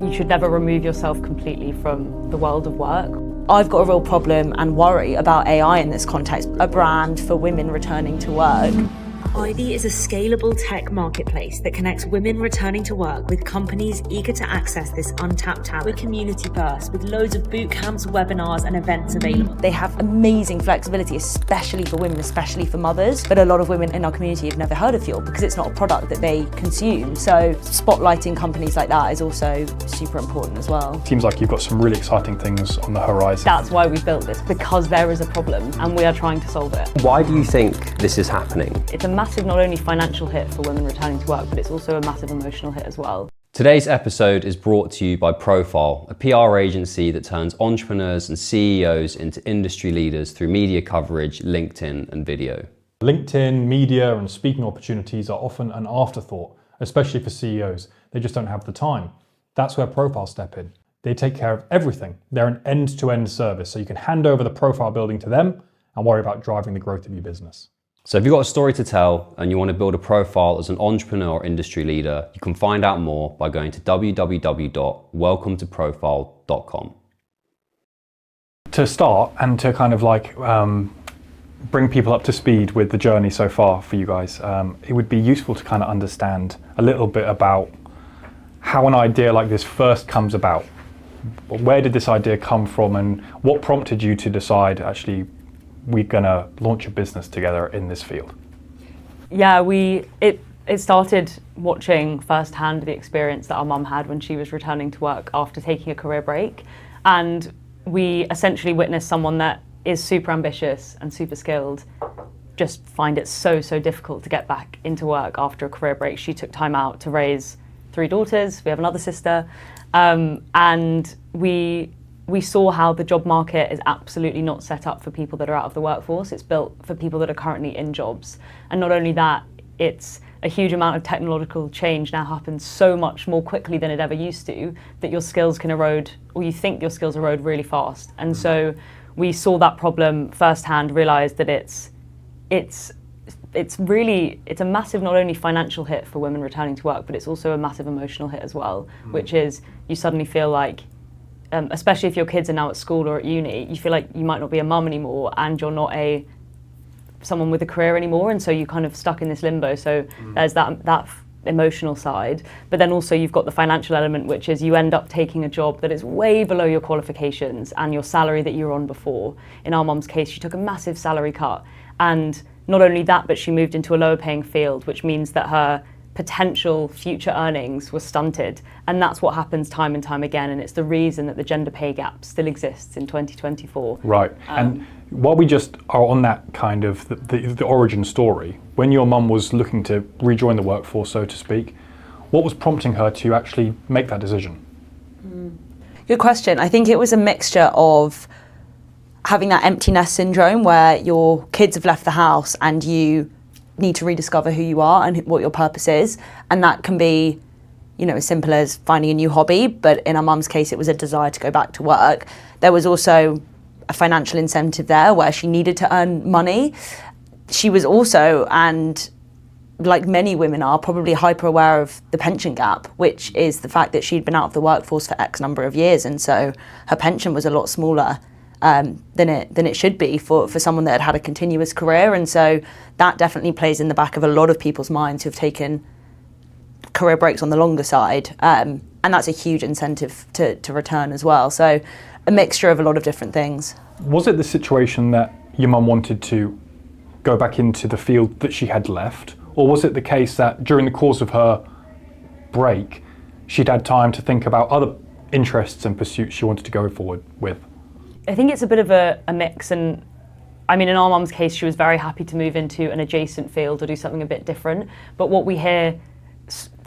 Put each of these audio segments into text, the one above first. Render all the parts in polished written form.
You should never remove yourself completely from the world of work. I've got a real problem and worry about AI in this context, a brand for women returning to work. Ivee is a scalable tech marketplace that connects women returning to work with companies eager to access this untapped talent. We're community first, with loads of boot camps, webinars and events available. They have amazing flexibility, especially for women, especially for mothers. But a lot of women in our community have never heard of Fuel because it's not a product that they consume. So spotlighting companies like that is also super important as well. Seems like you've got some really exciting things on the horizon. That's why we built this, because there is a problem and we are trying to solve it. Why do you think this is happening? It's a massive, not only financial hit for women returning to work, but it's also a massive emotional hit as well. Today's episode is brought to you by Profile, a PR agency that turns entrepreneurs and CEOs into industry leaders through media coverage, LinkedIn and video. LinkedIn, media and speaking opportunities are often an afterthought, especially for CEOs. They just don't have the time. That's where Profile step in. They take care of everything. They're an end-to-end service, so you can hand over the profile building to them and worry about driving the growth of your business. So if you've got a story to tell and you want to build a profile as an entrepreneur or industry leader, you can find out more by going to www.welcometoprofile.com. To start and to kind of bring people up to speed with the journey so far for you guys, it would be useful to kind of understand a little bit about how an idea like this first comes about. Where did this idea come from and what prompted you to decide actually we're gonna launch a business together in this field? Yeah, it started watching firsthand the experience that our mum had when she was returning to work after taking a career break. And we essentially witnessed someone that is super ambitious and super skilled just find it so difficult to get back into work after a career break. She took time out to raise 3 daughters. We have another sister. And we saw how the job market is absolutely not set up for people that are out of the workforce. It's built for people that are currently in jobs. And not only that, it's a huge amount of technological change now happens so much more quickly than it ever used to, that your skills can erode, or you think your skills erode really fast. And so we saw that problem firsthand, realized that it's a massive, not only financial hit for women returning to work, but it's also a massive emotional hit as well, which is you suddenly feel like, especially if your kids are now at school or at uni, you feel like you might not be a mum anymore and you're not someone with a career anymore, and so you're kind of stuck in this limbo. So there's that emotional side, but then also you've got the financial element, which is you end up taking a job that is way below your qualifications and your salary that you were on before. In our mum's case, she took a massive salary cut, and not only that, but she moved into a lower paying field, which means that her potential future earnings were stunted. And that's what happens time and time again, and it's the reason that the gender pay gap still exists in 2024. Right, and while we just are on that kind of the origin story, when your mum was looking to rejoin the workforce, so to speak, what was prompting her to actually make that decision? Good question. I think it was a mixture of having that empty nest syndrome where your kids have left the house and you need to rediscover who you are and what your purpose is, and that can be, as simple as finding a new hobby, but in our mum's case it was a desire to go back to work. There was also a financial incentive there where she needed to earn money. She was also, and like many women are, probably hyper aware of the pension gap, which is the fact that she'd been out of the workforce for X number of years, and so her pension was a lot smaller than it should be for someone that had a continuous career. And so that definitely plays in the back of a lot of people's minds who've taken career breaks on the longer side, and that's a huge incentive to return as well. So a mixture of a lot of different things. Was it the situation that your mum wanted to go back into the field that she had left, or was it the case that during the course of her break she'd had time to think about other interests and pursuits she wanted to go forward with? I think it's a bit of a mix, and I mean, in our mum's case, she was very happy to move into an adjacent field or do something a bit different. But what we hear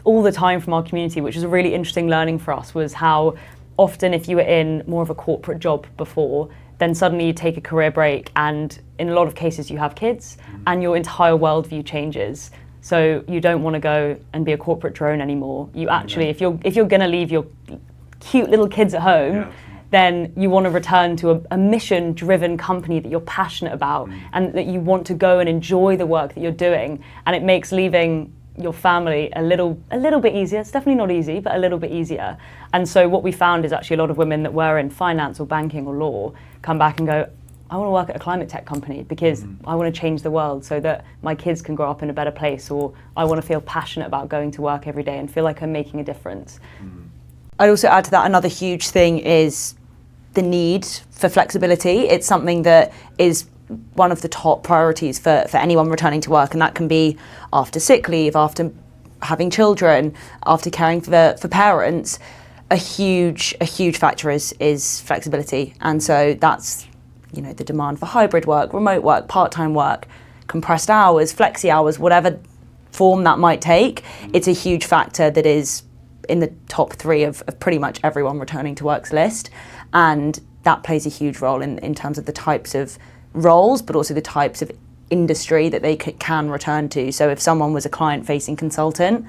all the time from our community, which is a really interesting learning for us, was how often if you were in more of a corporate job before, then suddenly you take a career break, and in a lot of cases you have kids and your entire worldview changes. So you don't want to go and be a corporate drone anymore. You actually, if you're going to leave your cute little kids at home, then you want to return to a mission-driven company that you're passionate about and that you want to go and enjoy the work that you're doing. And it makes leaving your family a little bit easier. It's definitely not easy, but a little bit easier. And so what we found is actually a lot of women that were in finance or banking or law come back and go, I want to work at a climate tech company because I want to change the world so that my kids can grow up in a better place, or I want to feel passionate about going to work every day and feel like I'm making a difference. I'd also add to that, another huge thing is the need for flexibility. It's something that is one of the top priorities for anyone returning to work, and that can be after sick leave, after having children, after caring for parents. A huge factor is flexibility, and so that's, you know, the demand for hybrid work, remote work, part-time work, compressed hours, flexi hours, whatever form that might take. It's a huge factor that is in the top 3 of pretty much everyone returning to work's list, and that plays a huge role in terms of the types of roles, but also the types of industry that they can return to. So if someone was a client-facing consultant,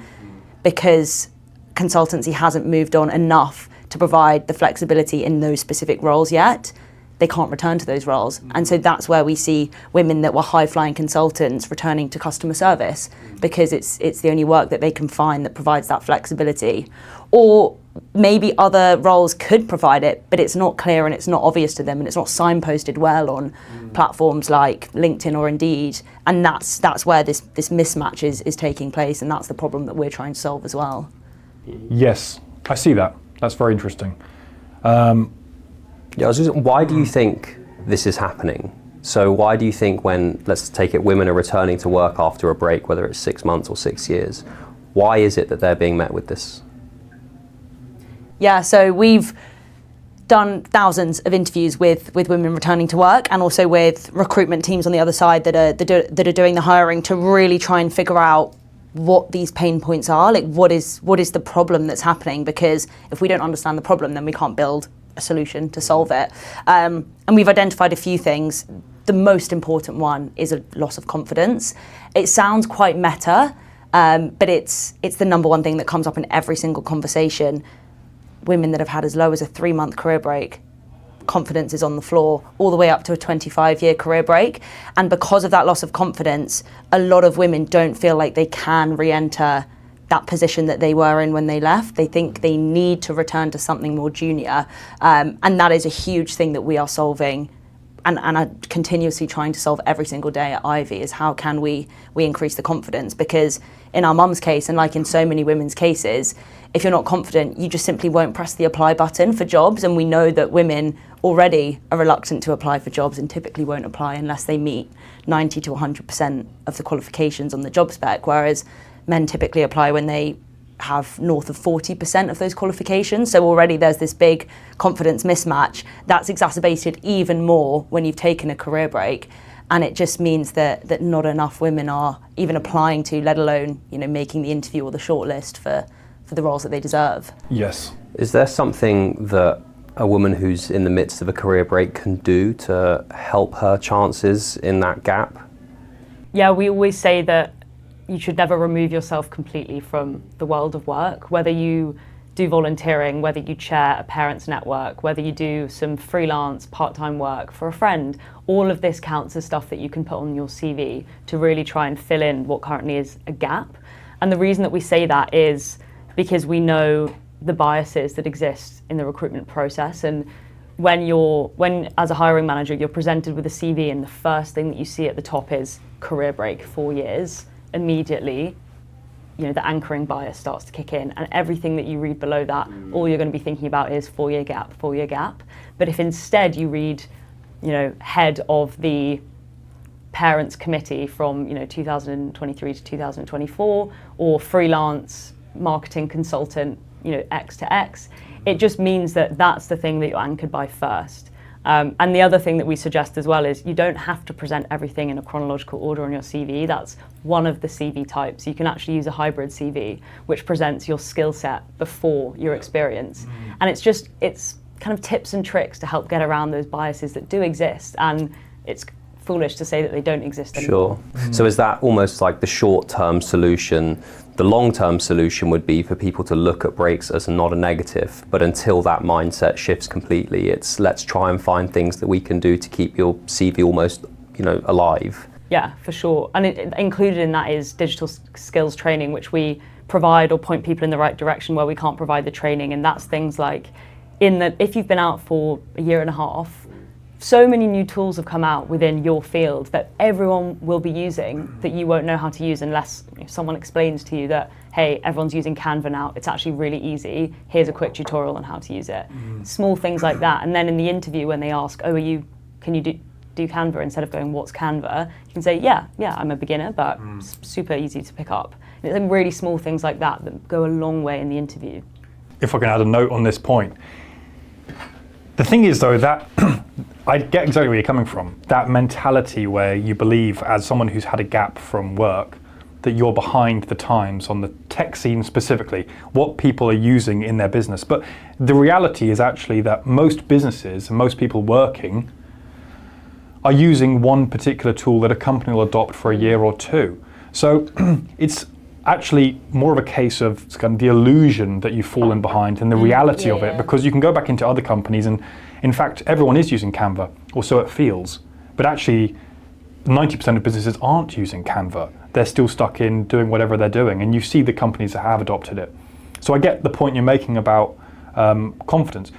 because consultancy hasn't moved on enough to provide the flexibility in those specific roles yet, they can't return to those roles. And so that's where we see women that were high-flying consultants returning to customer service, because it's the only work that they can find that provides that flexibility. Or maybe other roles could provide it, but it's not clear and it's not obvious to them, and it's not signposted well on platforms like LinkedIn or Indeed. And that's where this mismatch is taking place, and that's the problem that we're trying to solve as well. Yes, I see that. That's very interesting. Why do you think this is happening? So why do you think when, let's take it, women are returning to work after a break, whether it's 6 months or 6 years, why is it that they're being met with this? Yeah, so we've done thousands of interviews with women returning to work, and also with recruitment teams on the other side that are doing the hiring, to really try and figure out what these pain points are. Like, what is the problem that's happening? Because if we don't understand the problem, then we can't build a solution to solve it. And we've identified a few things. The most important one is a loss of confidence. It sounds quite meta, but it's the number one thing that comes up in every single conversation. Women that have had as low as a 3-month career break, confidence is on the floor, all the way up to a 25-year career break. And because of that loss of confidence, a lot of women don't feel like they can re-enter that position that they were in when they left. They think they need to return to something more junior. And that is a huge thing that we are solving and are continuously trying to solve every single day at Ivee, is how can we increase the confidence? Because in our mum's case, and like in so many women's cases, if you're not confident, you just simply won't press the apply button for jobs. And we know that women already are reluctant to apply for jobs and typically won't apply unless they meet 90 to 100% of the qualifications on the job spec, whereas men typically apply when they have north of 40% of those qualifications. So already there's this big confidence mismatch that's exacerbated even more when you've taken a career break. And it just means that not enough women are even applying to, let alone, you know, making the interview or the shortlist for the roles that they deserve. Yes. Is there something that a woman who's in the midst of a career break can do to help her chances in that gap? Yeah, we always say that you should never remove yourself completely from the world of work, whether you do volunteering, whether you chair a parents' network, whether you do some freelance part-time work for a friend. All of this counts as stuff that you can put on your CV to really try and fill in what currently is a gap. And the reason that we say that is because we know the biases that exist in the recruitment process. And when as a hiring manager, you're presented with a CV and the first thing that you see at the top is career break, 4 years, immediately, you know, the anchoring bias starts to kick in, and everything that you read below that, all you're going to be thinking about is 4-year gap, 4-year gap. But if instead you read, you know, head of the parents committee from, you know, 2023 to 2024, or freelance marketing consultant, you know, X to X, it just means that that's the thing that you're anchored by first. And the other thing that we suggest as well is you don't have to present everything in a chronological order on your CV. That's one of the CV types. You can actually use a hybrid CV, which presents your skill set before your experience. And it's kind of tips and tricks to help get around those biases that do exist. And it's foolish to say that they don't exist anymore. Sure. So is that almost like the short-term solution? The long-term solution would be for people to look at breaks as not a negative, but until that mindset shifts completely, it's let's try and find things that we can do to keep your CV almost, you know, alive. Yeah, for sure. And included in that is digital skills training, which we provide or point people in the right direction where we can't provide the training. And that's things like, if you've been out for a year and a half, so many new tools have come out within your field that everyone will be using that you won't know how to use unless someone explains to you that, hey, everyone's using Canva now, it's actually really easy, here's a quick tutorial on how to use it. Small things like that. And then in the interview when they ask, oh, can you do Canva, instead of going, what's Canva, you can say, yeah, I'm a beginner, but it's super easy to pick up. And it's like really small things like that go a long way in the interview. If I can add a note on this point, the thing is though that I get exactly where you're coming from. That mentality where you believe, as someone who's had a gap from work, that you're behind the times on the tech scene specifically, what people are using in their business. But the reality is actually that most businesses and most people working are using one particular tool that a company will adopt for a year or two. So it's actually more of a case of kind of the illusion that you've fallen behind than the reality of it, because you can go back into other companies and in fact everyone is using Canva, or so it feels, but actually 90% of businesses aren't using Canva. They're still stuck in doing whatever they're doing, and you see the companies that have adopted it. So I get the point you're making about confidence.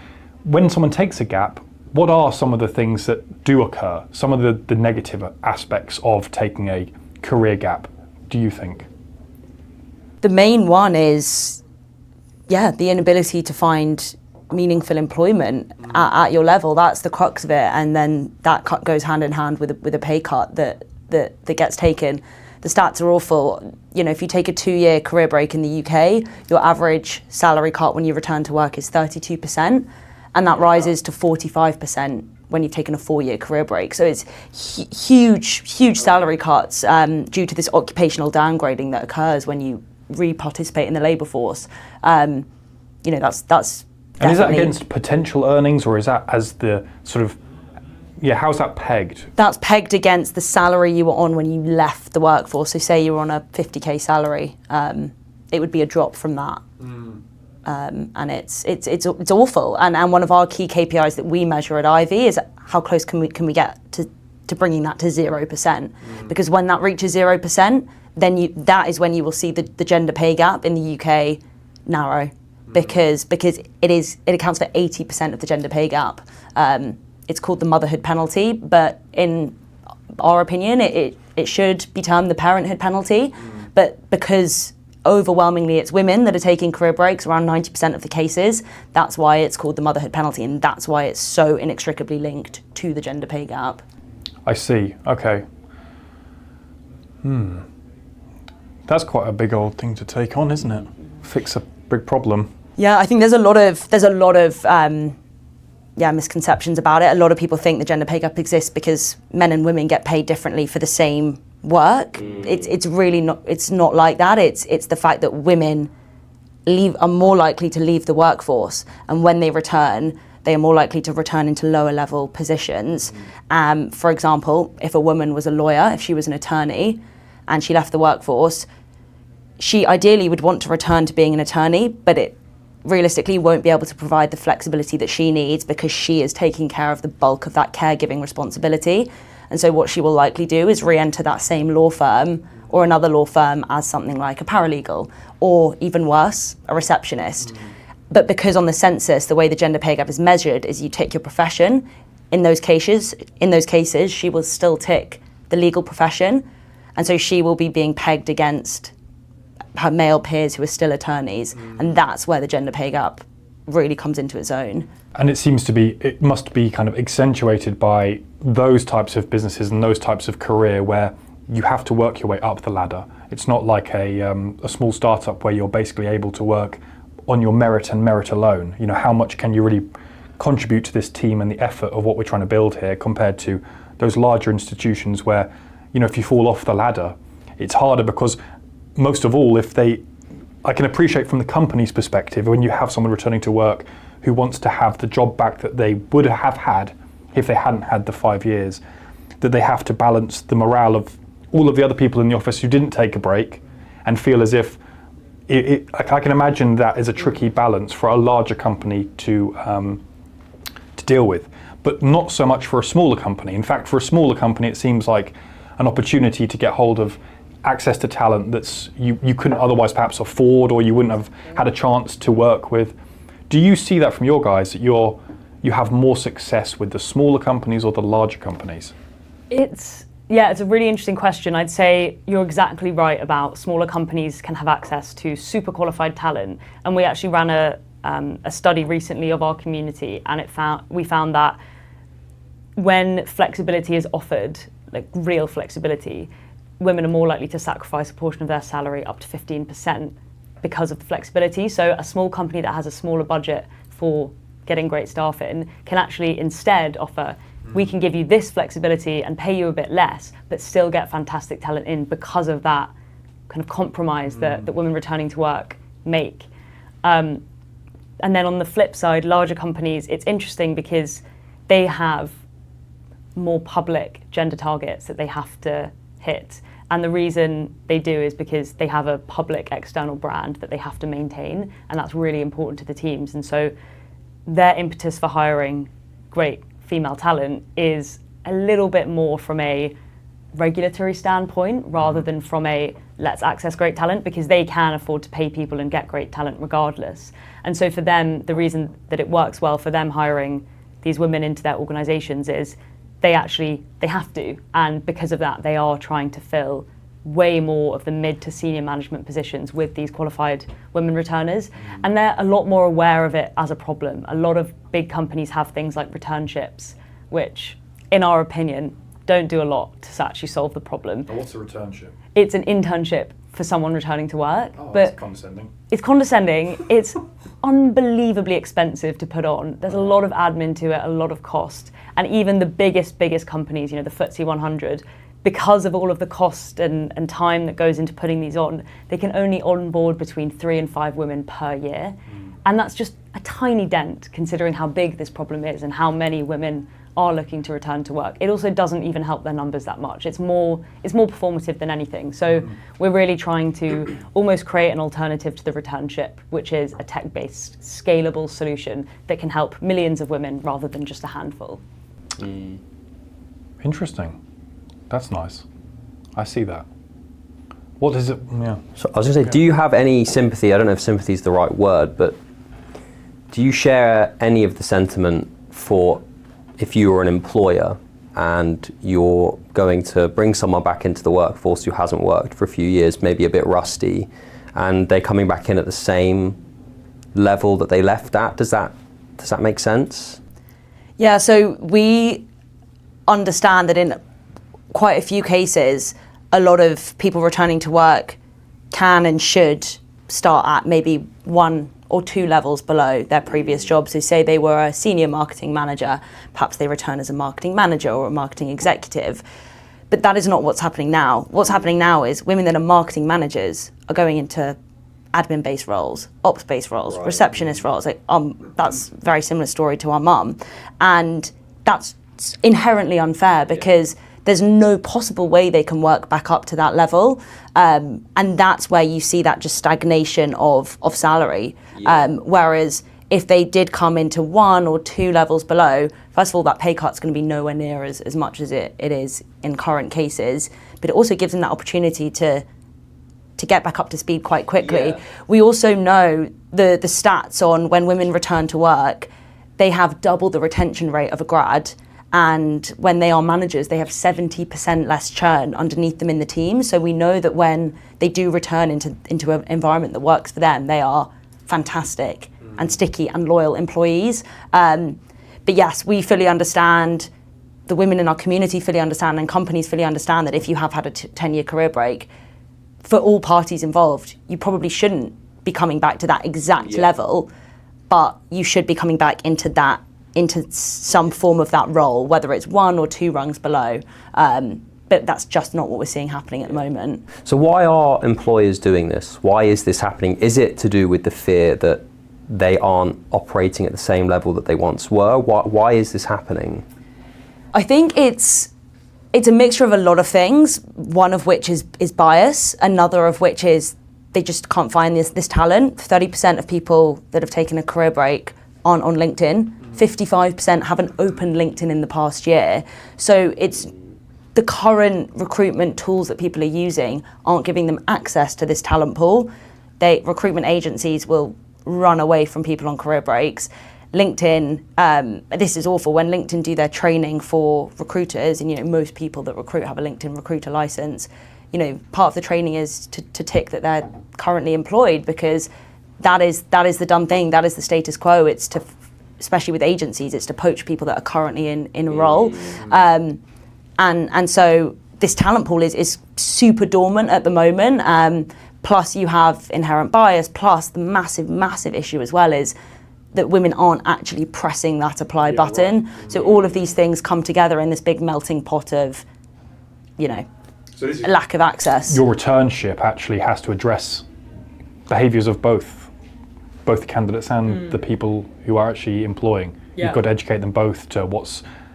When someone takes a gap, what are some of the things that do occur? Some of the negative aspects of taking a career gap, do you think? The main one is, the inability to find meaningful employment at your level. That's the crux of it, and then that goes hand in hand with a pay cut that gets taken. The stats are awful. If you take a 2-year career break in the UK, your average salary cut when you return to work is 32%, and that rises to 45% when you've taken a 4-year career break. So it's huge salary cuts due to this occupational downgrading that occurs when you re-participate in the labour force. That's and is that against potential earnings, or is that as the sort of, how's that pegged? That's pegged against the salary you were on when you left the workforce. So say you were on a 50k salary, it would be a drop from that. And it's awful. And one of our key KPIs that we measure at Ivee is how close can we get to bringing that to 0%. Because when that reaches 0%, then that is when you will see the gender pay gap in the UK narrow, because it accounts for 80% of the gender pay gap. It's called the Motherhood Penalty, but in our opinion, it should be termed the Parenthood Penalty. But because overwhelmingly it's women that are taking career breaks, around 90% of the cases, that's why it's called the Motherhood Penalty, and that's why it's so inextricably linked to the gender pay gap. I see, okay. That's quite a big old thing to take on, isn't it? Fix a big problem. Yeah, I think there's a lot of misconceptions about it. A lot of people think the gender pay gap exists because men and women get paid differently for the same work. It's really not. It's not like that. It's the fact that women are more likely to leave the workforce, and when they return, they are more likely to return into lower level positions. For example, if a woman was a lawyer, if she was an attorney, and she left the workforce, she ideally would want to return to being an attorney, but it realistically won't be able to provide the flexibility that she needs because she is taking care of the bulk of that caregiving responsibility. And so what she will likely do is re-enter that same law firm or another law firm as something like a paralegal, or even worse, a receptionist. But because on the census, the way the gender pay gap is measured is you tick your profession. In those cases, she will still tick the legal profession. And so she will be being pegged against her male peers who are still attorneys. And that's where the gender pay gap really comes into its own. And it must be kind of accentuated by those types of businesses and those types of career where you have to work your way up the ladder. It's not like a small startup where you're basically able to work on your merit and merit alone. How much can you really contribute to this team and the effort of what we're trying to build here, compared to those larger institutions where, if you fall off the ladder, it's harder, because most of all, I can appreciate from the company's perspective, when you have someone returning to work who wants to have the job back that they would have had if they hadn't had the 5 years, that they have to balance the morale of all of the other people in the office who didn't take a break and feel as if I can imagine that is a tricky balance for a larger company to deal with, but not so much for a smaller company. In fact, for a smaller company, it seems like an opportunity to get hold of access to talent that's you couldn't otherwise perhaps afford, or you wouldn't have had a chance to work with. Do you see that from your guys, that you have more success with the smaller companies or the larger companies? It's a really interesting question. I'd say you're exactly right about smaller companies can have access to super qualified talent, and we actually ran a study recently of our community, and we found that when flexibility is offered, like real flexibility, women are more likely to sacrifice a portion of their salary, up to 15%, because of the flexibility. So a small company that has a smaller budget for getting great staff in can actually instead offer, we can give you this flexibility and pay you a bit less, but still get fantastic talent in because of that kind of compromise that women returning to work make. And then on the flip side, larger companies, it's interesting because they have more public gender targets that they have to hit. And the reason they do is because they have a public external brand that they have to maintain, and that's really important to the teams. And so their impetus for hiring great female talent is a little bit more from a regulatory standpoint rather than from a let's access great talent, because they can afford to pay people and get great talent regardless. And so for them, the reason that it works well for them hiring these women into their organizations is they have to, and because of that they are trying to fill way more of the mid to senior management positions with these qualified women returners, and they're a lot more aware of it as a problem. A lot of big companies have things like returnships, which in our opinion don't do a lot to actually solve the problem. What's a returnship? It's an internship for someone returning to work. Oh, but that's condescending. It's condescending. It's unbelievably expensive to put on. There's a lot of admin to it, a lot of cost. And even the biggest companies, the FTSE 100, because of all of the cost and time that goes into putting these on, they can only onboard between 3 and 5 women per year. And that's just a tiny dent considering how big this problem is and how many women are looking to return to work. It also doesn't even help their numbers that much. It's more performative than anything. So we're really trying to almost create an alternative to the returnship, which is a tech-based, scalable solution that can help millions of women rather than just a handful. Interesting. That's nice. I see that. What is it? Yeah. So I was going to say, do you have any sympathy? I don't know if sympathy is the right word, but do you share any of the sentiment for if you were an employer and you're going to bring someone back into the workforce who hasn't worked for a few years, maybe a bit rusty, and they're coming back in at the same level that they left at? Does that make sense? Yeah, so we understand that in quite a few cases, a lot of people returning to work can and should start at maybe 1 or 2 levels below their previous job. So say they were a senior marketing manager, perhaps they return as a marketing manager or a marketing executive. But that is not what's happening now. What's happening now is women that are marketing managers are going into admin-based roles, ops-based roles, receptionist roles. That's a very similar story to our mum. And that's inherently unfair because there's no possible way they can work back up to that level. And that's where you see that just stagnation of salary. Whereas if they did come into 1 or 2 levels below, first of all, that pay cut's going to be nowhere near as much as it is in current cases. But it also gives them that opportunity to get back up to speed quite quickly. Yeah. We also know the stats on when women return to work, they have double the retention rate of a grad. And when they are managers, they have 70% less churn underneath them in the team. So we know that when they do return into an environment that works for them, they are fantastic and sticky and loyal employees. But yes, we fully understand, the women in our community fully understand, and companies fully understand that if you have had a 10-year career break, for all parties involved, you probably shouldn't be coming back to that exact level, but you should be coming back into some form of that role, whether it's 1 or 2 rungs below. But that's just not what we're seeing happening at the moment. So why are employers doing this? Why is this happening? Is it to do with the fear that they aren't operating at the same level that they once were? Why is this happening? I think it's a mixture of a lot of things, one of which is bias, another of which is they just can't find this talent. 30% of people that have taken a career break aren't on LinkedIn. 55% haven't opened LinkedIn in the past year. So it's the current recruitment tools that people are using aren't giving them access to this talent pool. Recruitment agencies will run away from people on career breaks. LinkedIn, this is awful, when LinkedIn do their training for recruiters, and most people that recruit have a LinkedIn recruiter license, part of the training is to tick that they're currently employed, because that is the done thing, that is the status quo. It's to, especially with agencies, it's to poach people that are currently in a role. And so this talent pool is super dormant at the moment. Plus you have inherent bias, plus the massive issue as well is that women aren't actually pressing that apply button. Right. So all of these things come together in this big melting pot of, so lack of access. Your returnship actually has to address behaviours of both the candidates and the people who are actually employing. Yeah. You've got to educate them both to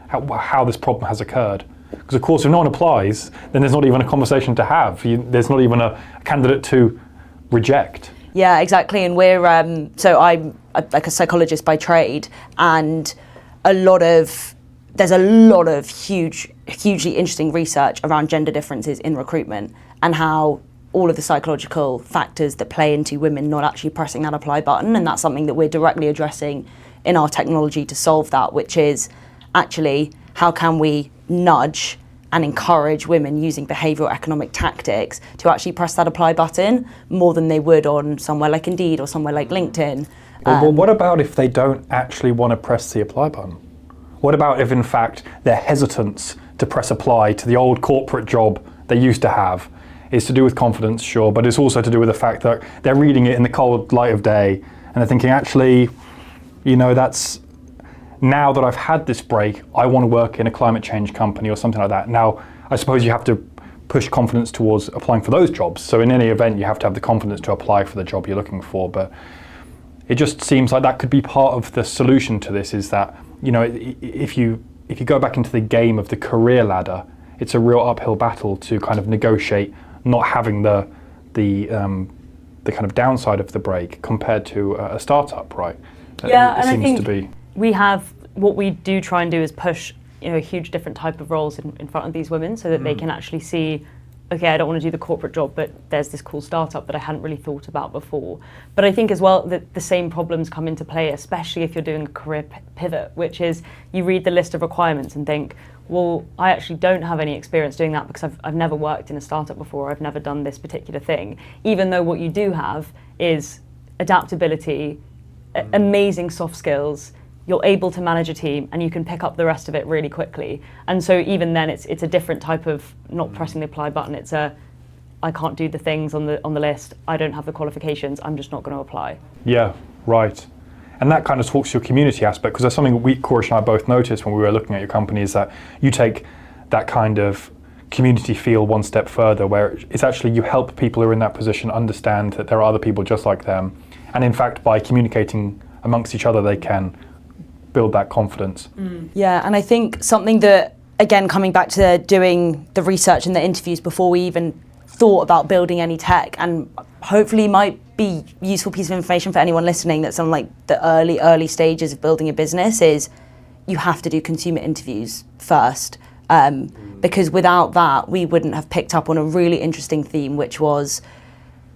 how this problem has occurred. Because of course, if no one applies, then there's not even a conversation to have. There's not even a candidate to reject. Yeah, exactly. And we're so I'm like a psychologist by trade, and there's a lot of hugely interesting research around gender differences in recruitment and how all of the psychological factors that play into women not actually pressing that apply button. And that's something that we're directly addressing in our technology to solve that, which is actually how can we nudge and encourage women using behavioural economic tactics to actually press that apply button more than they would on somewhere like Indeed or somewhere like LinkedIn. Well, what about if they don't actually want to press the apply button? What about if in fact their hesitance to press apply to the old corporate job they used to have is to do with confidence, sure, but it's also to do with the fact that they're reading it in the cold light of day and they're thinking, actually, that's, now that I've had this break, I want to work in a climate change company or something like that. Now, I suppose you have to push confidence towards applying for those jobs. So in any event, you have to have the confidence to apply for the job you're looking for. But it just seems like that could be part of the solution to this, is that, if you go back into the game of the career ladder, it's a real uphill battle to kind of negotiate not having the kind of downside of the break compared to a startup, right? Yeah, it seems to be. We have, what we do try and do is push a huge different type of roles in front of these women so that they can actually see, okay, I don't want to do the corporate job, but there's this cool startup that I hadn't really thought about before. But I think as well that the same problems come into play, especially if you're doing a career pivot, which is you read the list of requirements and think, well, I actually don't have any experience doing that because I've never worked in a startup before, I've never done this particular thing, even though what you do have is adaptability, amazing soft skills, you're able to manage a team and you can pick up the rest of it really quickly. And so even then it's a different type of not pressing the apply button. It's I can't do the things on the list, I don't have the qualifications, I'm just not going to apply. Yeah, right. And that kind of talks to your community aspect, because there's something Korish and I both noticed when we were looking at your company, is that you take that kind of community feel one step further, where it's actually you help people who are in that position understand that there are other people just like them. And in fact, by communicating amongst each other, they can build that confidence. Yeah, and I think something that, again, coming back to doing the research and the interviews before we even thought about building any tech, and hopefully might be useful piece of information for anyone listening that's on like the early stages of building a business, is you have to do consumer interviews first. Because without that, we wouldn't have picked up on a really interesting theme, which was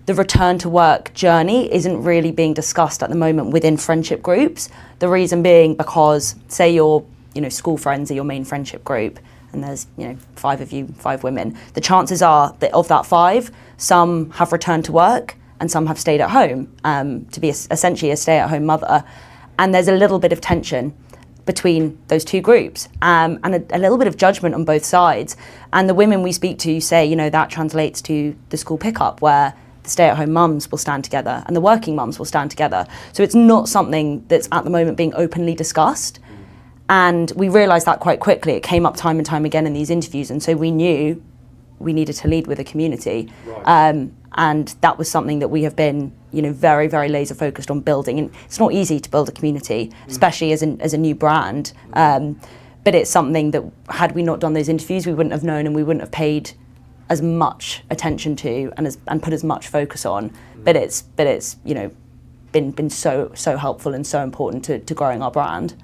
the return to work journey isn't really being discussed at the moment within friendship groups. The reason being because, say your school friends are your main friendship group, and there's 5 of you, 5 women. The chances are that of that 5, some have returned to work and some have stayed at home to be essentially a stay-at-home mother. And there's a little bit of tension between those two groups, and a little bit of judgment on both sides. And the women we speak to say, that translates to the school pickup, where the stay-at-home mums will stand together and the working mums will stand together. So it's not something that's at the moment being openly discussed. And we realised that quite quickly. It came up time and time again in these interviews, and so we knew we needed to lead with a community. Right. And that was something that we have been, very, very laser focused on building. And it's not easy to build a community, especially as a new brand. But it's something that, had we not done those interviews, we wouldn't have known, and we wouldn't have paid as much attention to and put as much focus on. But it's been so helpful and so important to growing our brand.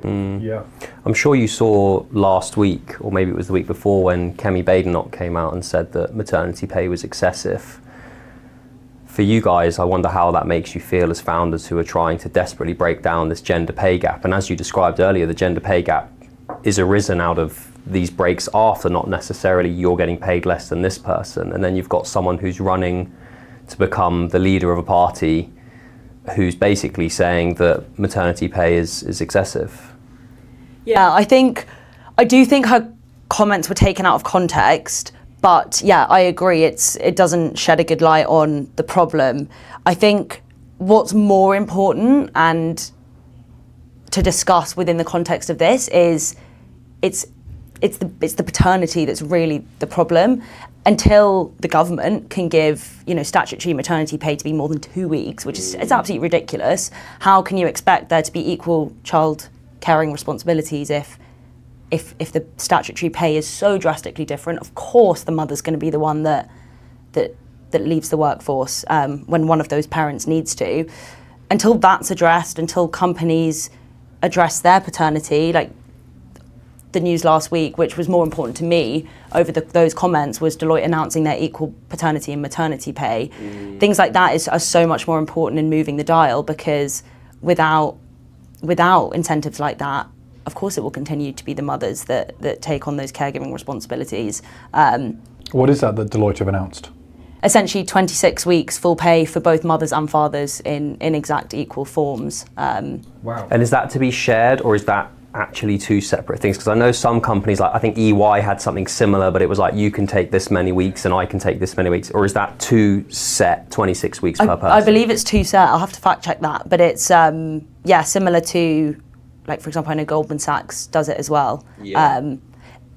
Yeah. I'm sure you saw last week, or maybe it was the week before, when Kemi Badenoch came out and said that maternity pay was excessive. For you guys, I wonder how that makes you feel as founders who are trying to desperately break down this gender pay gap. And as you described earlier, the gender pay gap is arisen out of these breaks after, not necessarily you're getting paid less than this person. And then you've got someone who's running to become the leader of a party who's basically saying that maternity pay is excessive. Yeah, I do think her comments were taken out of context, but yeah, I agree, it doesn't shed a good light on the problem. I think what's more important and to discuss within the context of this is it's the paternity that's really the problem. Until the government can give, statutory maternity pay to be more than 2 weeks, which is it's absolutely ridiculous. How can you expect there to be equal child caring responsibilities if the statutory pay is so drastically different? Of course, the mother's going to be the one that leaves the workforce when one of those parents needs to. Until that's addressed, until companies address their paternity, like the news last week, which was more important to me over those comments, was Deloitte announcing their equal paternity and maternity pay. Things like that are so much more important in moving the dial, because without incentives like that, of course it will continue to be the mothers that take on those caregiving responsibilities. What is that Deloitte have announced? Essentially 26 weeks full pay for both mothers and fathers in exact equal forms. Wow. And is that to be shared, or is that actually two separate things? Because I know some companies, like I think EY had something similar, but it was like you can take this many weeks and I can take this many weeks, or is that two set 26 weeks per person? I believe it's two set. I'll have to fact check that, but it's similar to, like, for example, I know Goldman Sachs does it as well. Yeah.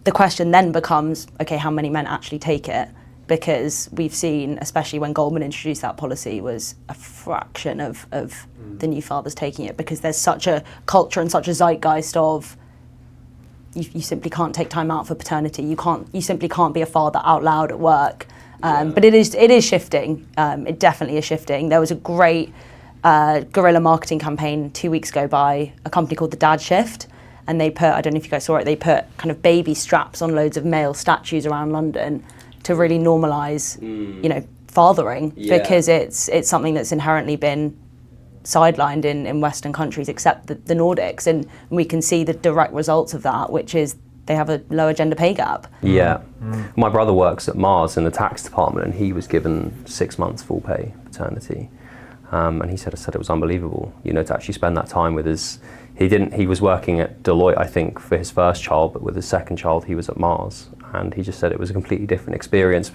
The question then becomes, okay, how many men actually take it? Because we've seen, especially when Goldman introduced that policy, was a fraction of the new fathers taking it, because there's such a culture and such a zeitgeist of you simply can't take time out for paternity. You simply can't be a father out loud at work. But it is shifting. It definitely is shifting. There was a great guerrilla marketing campaign 2 weeks ago by a company called the Dad Shift, and they put, I don't know if you guys saw it, they put kind of baby straps on loads of male statues around London to really normalise, fathering, because it's something that's inherently been sidelined in Western countries, except the Nordics, and we can see the direct results of that, which is they have a lower gender pay gap. Yeah. My brother works at Mars in the tax department, and he was given 6 months full pay paternity, and he said it was unbelievable, to actually spend that time with his. He was working at Deloitte, I think, for his first child, but with his second child, he was at Mars. And he just said it was a completely different experience.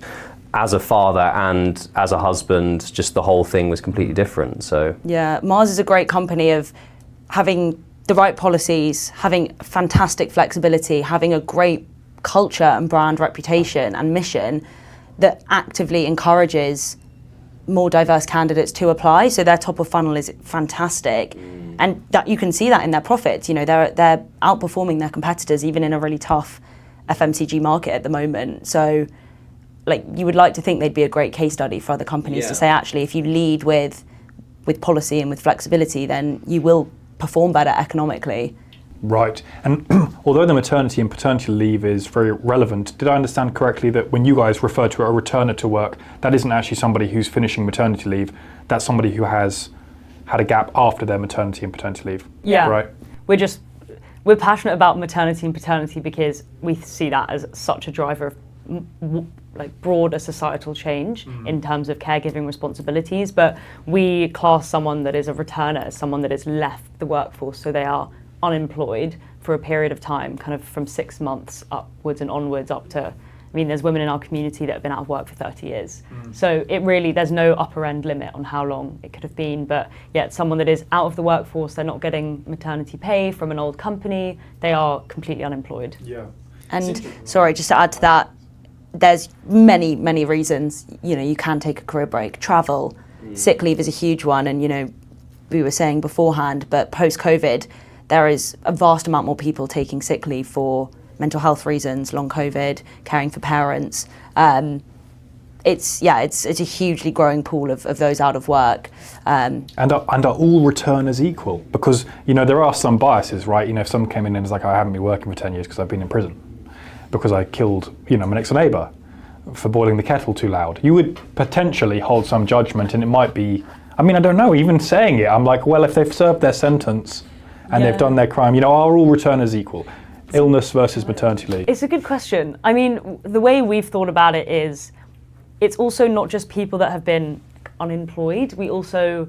As a father and as a husband, just the whole thing was completely different. So yeah, Mars is a great company of having the right policies, having fantastic flexibility, having a great culture and brand reputation and mission that actively encourages more diverse candidates to apply. So their top of funnel is fantastic. And that you can see that in their profits. They're outperforming their competitors even in a really tough FMCG market at the moment. So you would like to think they'd be a great case study for other companies to say, actually, if you lead with policy and with flexibility, then you will perform better economically. Right. And although the maternity and paternity leave is very relevant, did I understand correctly that when you guys refer to a returner to work, that isn't actually somebody who's finishing maternity leave, that's somebody who has had a gap after their maternity and paternity leave? Yeah. Right. We're passionate about maternity and paternity because we see that as such a driver of broader societal change in terms of caregiving responsibilities. But we class someone that is a returner as someone that has left the workforce, so they are unemployed for a period of time, kind of from 6 months upwards and onwards up to, there's women in our community that have been out of work for 30 years. So there's no upper end limit on how long it could have been. But yeah, it's someone that is out of the workforce, they're not getting maternity pay from an old company, they are completely unemployed. Yeah. And sorry, just to add to that, there's many, many reasons, you can take a career break. Travel, sick leave is a huge one. And, we were saying beforehand, but post-COVID, there is a vast amount more people taking sick leave for mental health reasons, long COVID, caring for parents. it's a hugely growing pool of those out of work. And are all returners equal? Because, there are some biases, right? If someone came in and was like, I haven't been working for 10 years because I've been in prison, because I killed, my next door neighbour for boiling the kettle too loud. You would potentially hold some judgment, and it might be, I don't know, even saying it, I'm like, well, if they've served their sentence and they've done their crime, are all returners equal? Illness versus maternity leave. It's a good question. The way we've thought about it is, it's also not just people that have been unemployed. We also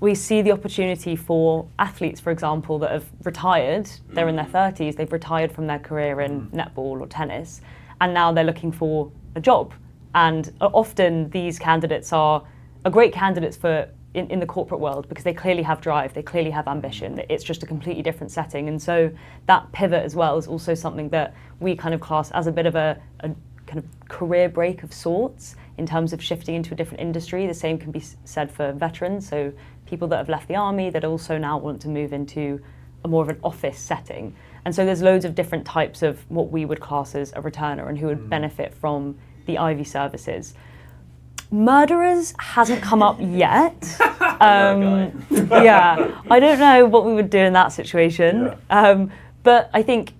we see the opportunity for athletes, for example, that have retired. They're in their 30s. They've retired from their career in netball or tennis, and now they're looking for a job. And often these candidates are great candidates for in the corporate world, because they clearly have drive, they clearly have ambition. It's just a completely different setting. And so that pivot as well is also something that we kind of class as a bit of a kind of career break of sorts, in terms of shifting into a different industry. The same can be said for veterans, so people that have left the army that also now want to move into a more of an office setting. And so there's loads of different types of what we would class as a returner and who would benefit from the Ivee services. Murderers hasn't come up yet. Yeah, I don't know what we would do in that situation. But I think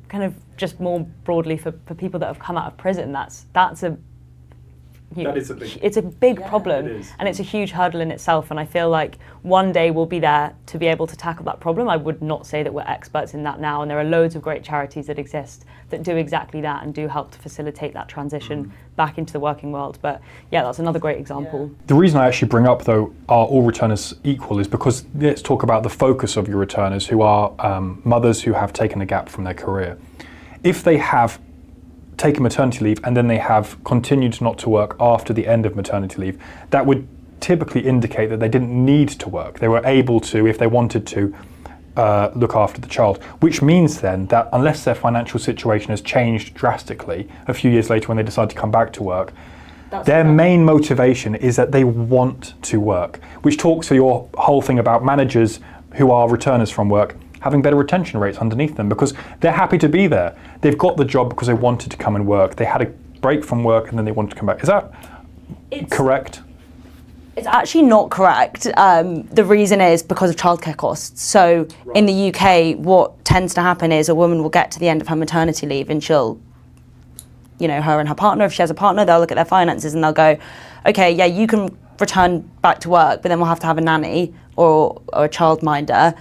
kind of just more broadly for people that have come out of prison, it's a big problem, and it's a huge hurdle in itself. And I feel like one day we'll be there to be able to tackle that problem. I would not say that we're experts in that now, and there are loads of great charities that exist that do exactly that and do help to facilitate that transition back into the working world. But yeah, that's another great example. The reason I actually bring up, though, are all returners equal, is because let's talk about the focus of your returners, who are mothers who have taken a gap from their career. If they have taken maternity leave and then they have continued not to work after the end of maternity leave, that would typically indicate that they didn't need to work. They were able to, if they wanted to, look after the child, which means then that unless their financial situation has changed drastically a few years later when they decide to come back to work, their main motivation is that they want to work, which talks to your whole thing about managers who are returners from work having better retention rates underneath them, because they're happy to be there. They've got the job because they wanted to come and work. They had a break from work and then they wanted to come back. Is that correct? It's actually not correct. The reason is because of childcare costs. So in the UK, what tends to happen is a woman will get to the end of her maternity leave and she'll, her and her partner, if she has a partner, they'll look at their finances and they'll go, okay, yeah, you can return back to work, but then we'll have to have a nanny or a childminder.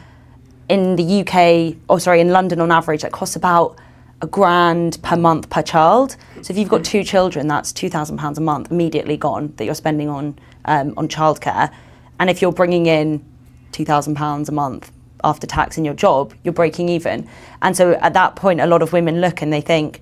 In the UK, in London on average, that costs about £1,000 per month per child. So if you've got 2 children, that's £2,000 a month immediately gone that you're spending on childcare. And if you're bringing in £2,000 a month after tax in your job, you're breaking even. And so at that point, a lot of women look and they think,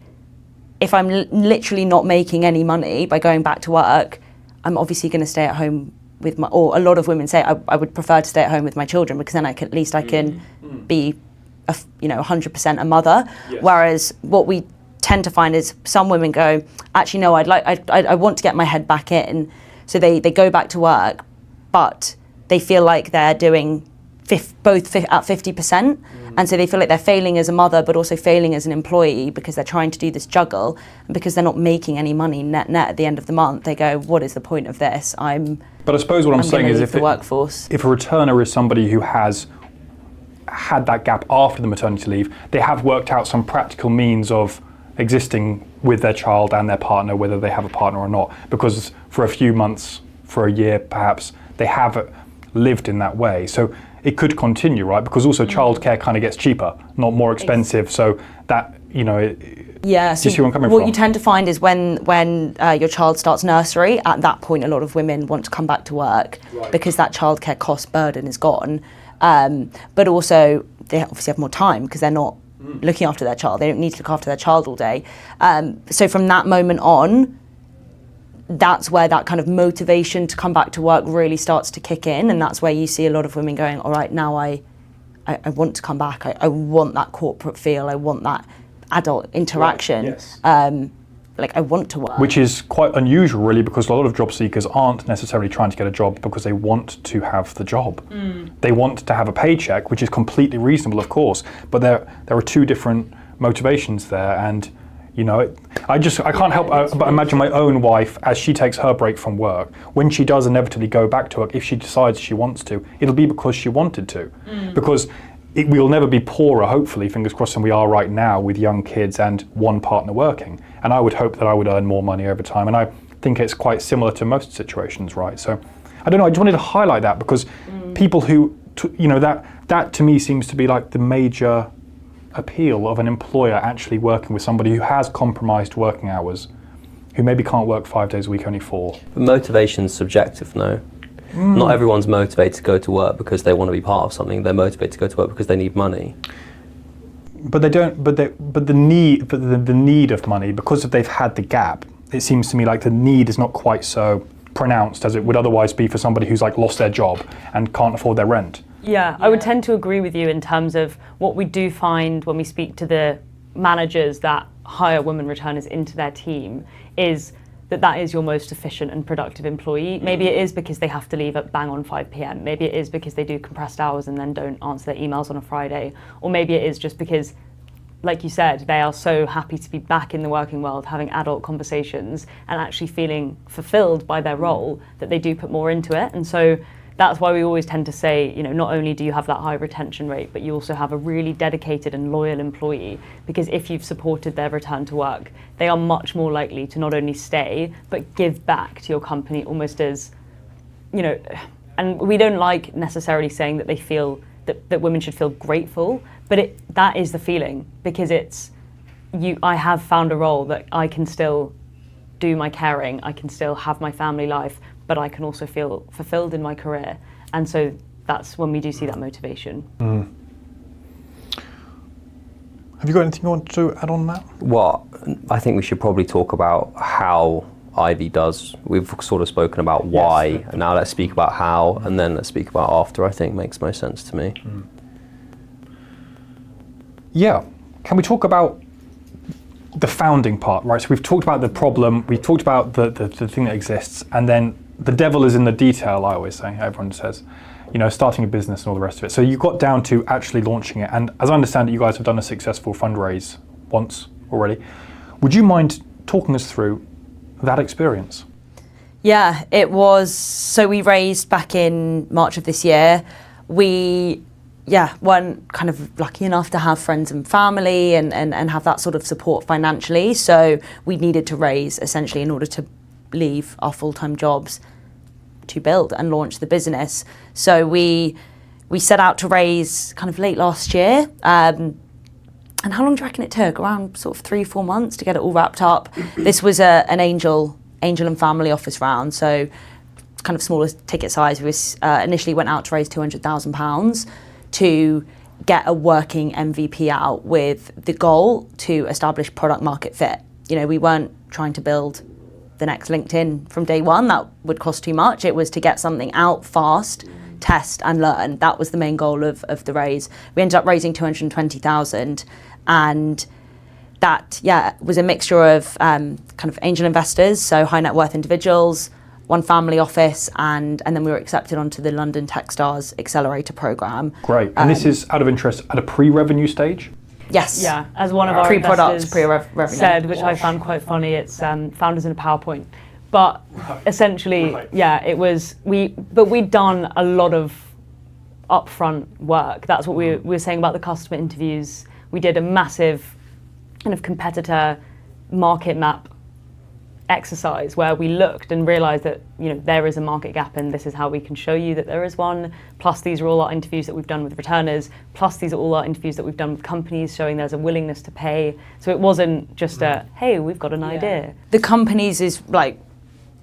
if I'm literally not making any money by going back to work, I'm obviously going to stay at home with or a lot of women say, I would prefer to stay at home with my children, because then at least I can be 100% a mother. Yes. Whereas what we tend to find is some women go, actually no, I want to get my head back in. So they go back to work, but they feel like they're doing both at 50%. And so they feel like they're failing as a mother, but also failing as an employee, because they're trying to do this juggle, and because they're not making any money net at the end of the month. They go, what is the point of this? But I suppose what I'm saying is, if a returner is somebody who has had that gap after the maternity leave, they have worked out some practical means of existing with their child and their partner, whether they have a partner or not, because for a few months, for a year perhaps, they have lived in that way. So it could continue, right? Because also childcare kind of gets cheaper, not more expensive. So that, yeah, so see where I'm coming what from? you tend to find is when your child starts nursery, at that point a lot of women want to come back to work, because that childcare cost burden is gone. But also they obviously have more time because they're not looking after their child. They don't need to look after their child all day. So from that moment on, that's where that kind of motivation to come back to work really starts to kick in, and that's where you see a lot of women going, all right, now I want to come back. I want that corporate feel. I want that adult interaction. Yes. I want to work. Which is quite unusual, really, because a lot of job seekers aren't necessarily trying to get a job because they want to have the job. They want to have a paycheck, which is completely reasonable, of course, but there are 2 different motivations there, and I can't help but imagine my own wife as she takes her break from work. When she does inevitably go back to work, if she decides she wants to, it'll be because she wanted to. Because we'll never be poorer, hopefully, fingers crossed, than we are right now with young kids and one partner working. And I would hope that I would earn more money over time. And I think it's quite similar to most situations, right? So I don't know, I just wanted to highlight that because people who, that to me seems to be like the major appeal of an employer actually working with somebody who has compromised working hours, who maybe can't work 5 days a week, only 4. But motivation's subjective, no? Not everyone's motivated to go to work because they want to be part of something. They're motivated to go to work because they need money. But they don't. But the need of money, because if they've had the gap, it seems to me like the need is not quite so pronounced as it would otherwise be for somebody who's like lost their job and can't afford their rent. Yeah, I would tend to agree with you in terms of what we do find when we speak to the managers that hire women returners into their team is that is your most efficient and productive employee. Maybe it is because they have to leave at bang on 5 p.m. Maybe it is because they do compressed hours and then don't answer their emails on a Friday. Or maybe it is just because, like you said, they are so happy to be back in the working world, having adult conversations and actually feeling fulfilled by their role, that they do put more into it. And so that's why we always tend to say, not only do you have that high retention rate, but you also have a really dedicated and loyal employee, because if you've supported their return to work, they are much more likely to not only stay, but give back to your company almost as, and we don't like necessarily saying that they feel that women should feel grateful, but that is the feeling, because I have found a role that I can still do my caring, I can still have my family life, but I can also feel fulfilled in my career. And so that's when we do see that motivation. Have you got anything you want to add on that? Well, I think we should probably talk about how Ivee does. We've sort of spoken about why, and now let's speak about how, and then let's speak about after. I think makes most sense to me. Yeah. Can we talk about the founding part, right? So we've talked about the problem, we've talked about the thing that exists, and then the devil is in the detail, I always say, everyone says, starting a business and all the rest of it. So you got down to actually launching it, and as I understand it, you guys have done a successful fundraise once already. Would you mind talking us through that experience? Yeah, it was, so we raised back in March of this year. We weren't kind of lucky enough to have friends and family and have that sort of support financially. So we needed to raise essentially in order to leave our full-time jobs to build and launch the business. So we set out to raise kind of late last year. And how long do you reckon it took? Around sort of 3-4 months to get it all wrapped up. This was an angel and family office round. So kind of smaller ticket size. We initially went out to raise £200,000 to get a working MVP out with the goal to establish product market fit. We weren't trying to build the next LinkedIn from day one. That would cost too much. It was to get something out fast, test and learn. That was the main goal of the raise. We ended up raising 220,000, and that was a mixture of kind of angel investors, so high net worth individuals, one family office, and then we were accepted onto the London Techstars Accelerator Programme. Great. And this is, out of interest, at a pre-revenue stage? Yes. Yeah, as one of our pre-product, pre-revenue said, which I found quite funny, it's founders in a PowerPoint. But essentially, it was, but we'd done a lot of upfront work. That's what we were saying about the customer interviews. We did a massive kind of competitor market map exercise where we looked and realized that there is a market gap and this is how we can show you that there is one. Plus these are all our interviews that we've done with returners. Plus these are all our interviews that we've done with companies showing there's a willingness to pay. So it wasn't just hey, we've got an idea. The companies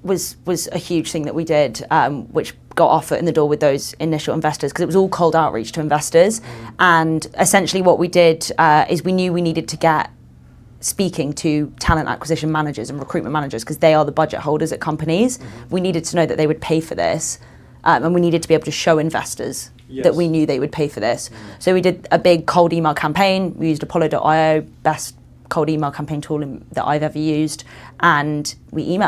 was a huge thing that we did, which got our foot in the door with those initial investors, because it was all cold outreach to investors. And essentially what we did is we knew we needed to get speaking to talent acquisition managers and recruitment managers, because they are the budget holders at companies. We needed to know that they would pay for this, and we needed to be able to show investors that we knew they would pay for this. So we did a big cold email campaign. We used Apollo.io, best cold email campaign tool that I've ever used, and we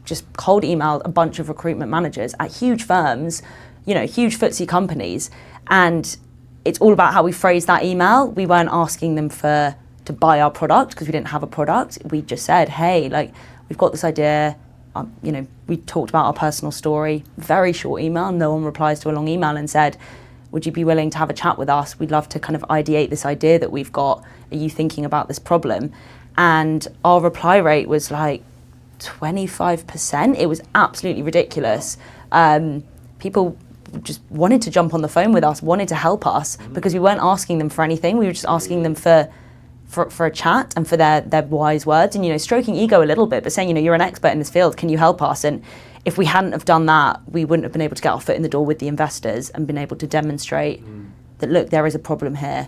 just cold emailed a bunch of recruitment managers at huge firms, huge FTSE companies, and it's all about how we phrased that email. We weren't asking them for to buy our product because we didn't have a product. We just said, hey, like, we've got this idea. You know, we talked about our personal story, very short email. No one replies to a long email and said, would you be willing to have a chat with us? We'd love to kind of ideate this idea that we've got. Are you thinking about this problem? And our reply rate was like 25%. It was absolutely ridiculous. People just wanted to jump on the phone with us, wanted to help us, because we weren't asking them for anything. We were just asking them for a chat and for their wise words, and, you know, stroking ego a little bit, but saying, you know, you're an expert in this field, can you help us? And if we hadn't have done that, we wouldn't have been able to get our foot in the door with the investors and been able to demonstrate that, look, there is a problem here.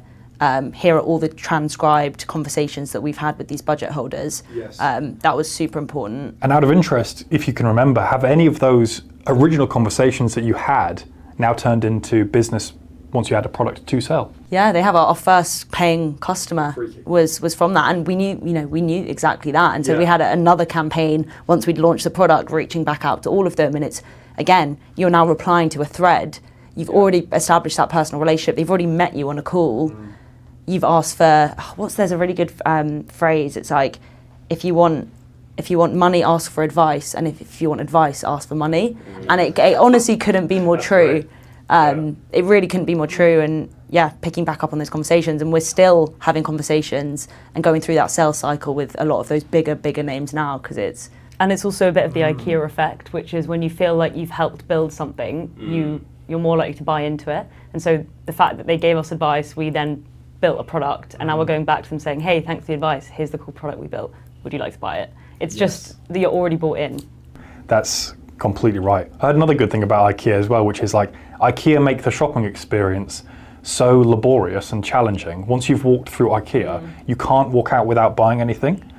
Here are all the transcribed conversations that we've had with these budget holders. Yes. That was super important. And out of interest, if you can remember, have any of those original conversations that you had now turned into business once you had a product to sell? Yeah, they have our first paying customer was from that, and we knew exactly that. And so we had another campaign once we'd launched the product, reaching back out to all of them. And it's, again, you're now replying to a thread. You've already established that personal relationship. They've already met you on a call. You've asked for there's a really good phrase. It's like, if you want money, ask for advice, and if you want advice, ask for money. And it honestly couldn't be more true. It really couldn't be more true. And yeah, picking back up on those conversations, and we're still having conversations and going through that sales cycle with a lot of those bigger names now, because it's. And it's also a bit of the IKEA effect, which is when you feel like you've helped build something, you're more likely to buy into it. And so the fact that they gave us advice, we then built a product, and now we're going back to them saying, hey, thanks for the advice, here's the cool product we built, would you like to buy it? It's just that you're already bought in. That's completely right. I heard another good thing about IKEA as well, which is like, IKEA make the shopping experience so laborious and challenging. Once you've walked through IKEA, you can't walk out without buying anything.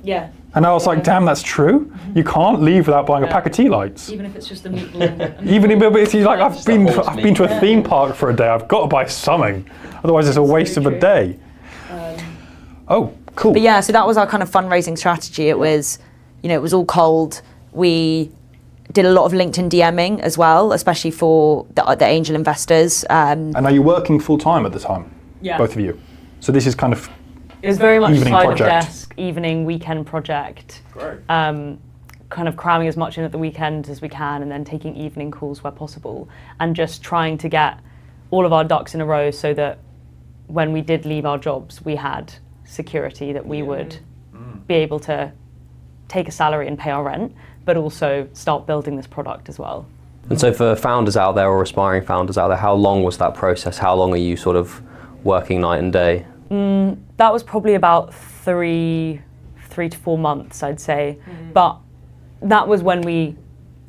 Yeah. And I was like, damn, that's true. You can't leave without buying a pack of tea lights. Even if it's just a meatball. Even if it's like, I've been to a theme park for a day, I've got to buy something. Otherwise it's a waste of a day. Oh, cool. But yeah, so that was our kind of fundraising strategy. It was, you know, it was all cold. We did a lot of LinkedIn DMing as well, especially for the angel investors. And are you working full time at the time? Yeah. Both of you. So this is kind of it was very much evening side project. of desk, evening, weekend project. Great. Kind of cramming as much in at the weekend as we can, and then taking evening calls where possible, and just trying to get all of our ducks in a row so that when we did leave our jobs, we had security, that we would be able to take a salary and pay our rent, but also start building this product as well. And so for founders out there, or aspiring founders out there, how long was that process? How long are you sort of working night and day? That was probably about 3 to 4 months, I'd say. But that was when we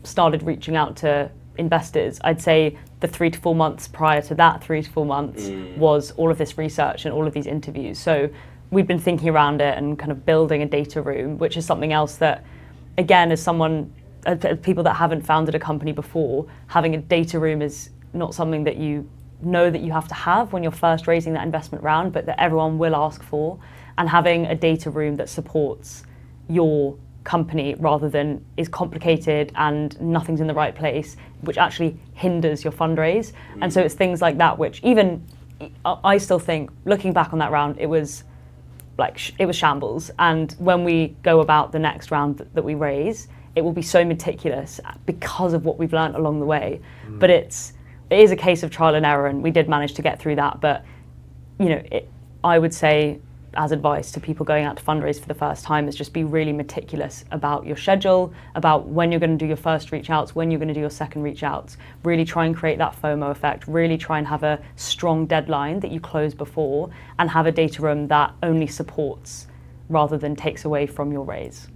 started reaching out to investors. I'd say the 3 to 4 months prior to that 3 to 4 months was all of this research and all of these interviews. So we've been thinking around it and kind of building a data room, which is something else that, again, as people that haven't founded a company before, having a data room is not something that you know that you have to have when you're first raising that investment round, but that everyone will ask for. And having a data room that supports your company rather than is complicated and nothing's in the right place, which actually hinders your fundraise. And so it's things like that, which even I still think, looking back on that round, it was shambles. And when we go about the next round that we raise, it will be so meticulous because of what we've learned along the way. But it is a case of trial and error, and we did manage to get through that. But, you know, I would say, as advice to people going out to fundraise for the first time, is just be really meticulous about your schedule, about when you're going to do your first reach outs, when you're going to do your second reach outs. Really try and create that FOMO effect, really try and have a strong deadline that you close before, and have a data room that only supports rather than takes away from your raise.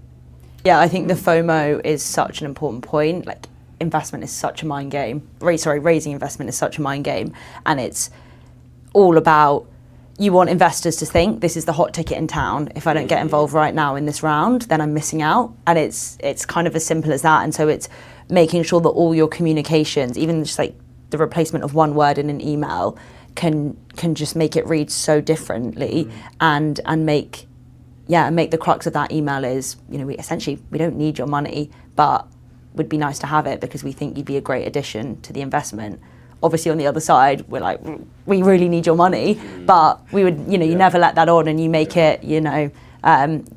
Yeah, I think the FOMO is such an important point. Like, investment is such a mind game. Raising investment is such a mind game, and it's all about, you want investors to think this is the hot ticket in town. If I don't get involved right now in this round, then I'm missing out. And it's kind of as simple as that. And so it's making sure that all your communications, even just like the replacement of one word in an email, can just make it read so differently, and make the crux of that email is, you know, we don't need your money, but would be nice to have it because we think you'd be a great addition to the investment. obviously on the other side, we're like, we really need your money, but we would, you never let that on, and you make it, you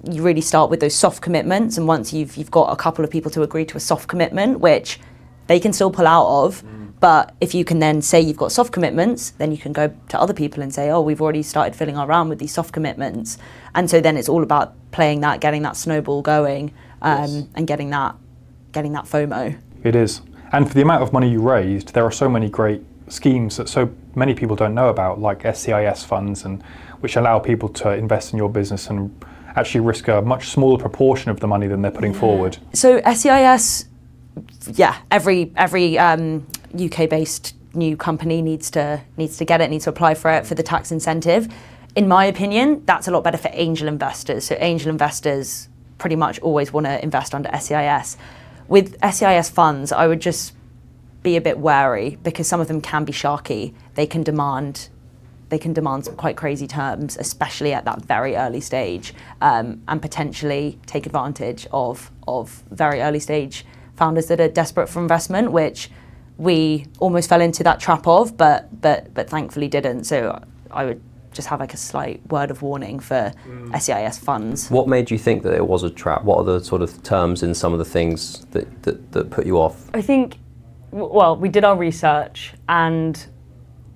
really start with those soft commitments, and once you've got a couple of people to agree to a soft commitment, which they can still pull out of, but if you can then say you've got soft commitments, then you can go to other people and say, oh, we've already started filling our round with these soft commitments, and so then it's all about playing that, getting that snowball going, and getting that FOMO. It is. And for the amount of money you raised, there are so many great schemes that so many people don't know about, like SEIS funds, and which allow people to invest in your business and actually risk a much smaller proportion of the money than they're putting forward. So SEIS, every UK-based new company needs to get it, needs to apply for it for the tax incentive. In my opinion, that's a lot better for angel investors. So angel investors pretty much always want to invest under SEIS. With SEIS funds, I would just be a bit wary, because some of them can be sharky. They can demand some quite crazy terms, especially at that very early stage, and potentially take advantage of very early stage founders that are desperate for investment, which we almost fell into that trap of, but thankfully didn't. So I would just have like a slight word of warning for SEIS funds. What made you think that it was a trap? What are the sort of terms in some of the things that put you off? I think, well, we did our research, and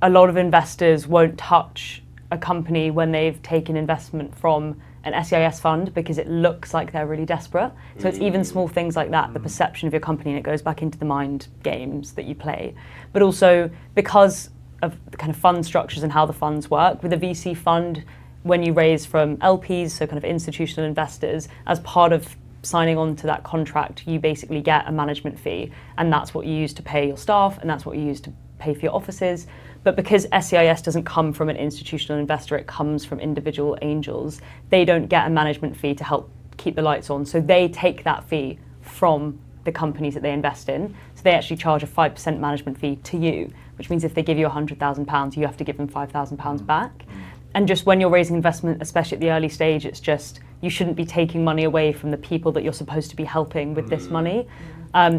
a lot of investors won't touch a company when they've taken investment from an SEIS fund, because it looks like they're really desperate. So it's even small things like that, the perception of your company, and it goes back into the mind games that you play. But also because of the kind of fund structures and how the funds work. With a VC fund, when you raise from LPs, so kind of institutional investors, as part of signing on to that contract, you basically get a management fee, and that's what you use to pay your staff, and that's what you use to pay for your offices. But because SEIS doesn't come from an institutional investor, it comes from individual angels, they don't get a management fee to help keep the lights on. So they take that fee from the companies that they invest in. So they actually charge a 5% management fee to you, which means if they give you £100,000, you have to give them £5,000 back. And just when you're raising investment, especially at the early stage, it's just, you shouldn't be taking money away from the people that you're supposed to be helping with this money.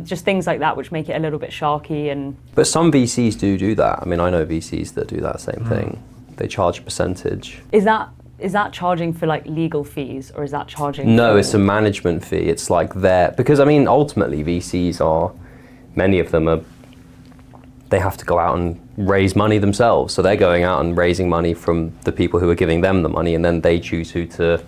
Just things like that, which make it a little bit sharky. But some VCs do that. I mean, I know VCs that do that same thing. They charge a percentage. Is that charging for like legal fees, or is that charging? No, it's a management fee. It's like because I mean, ultimately VCs many of them they have to go out and raise money themselves. So they're going out and raising money from the people who are giving them the money, and then they choose who to.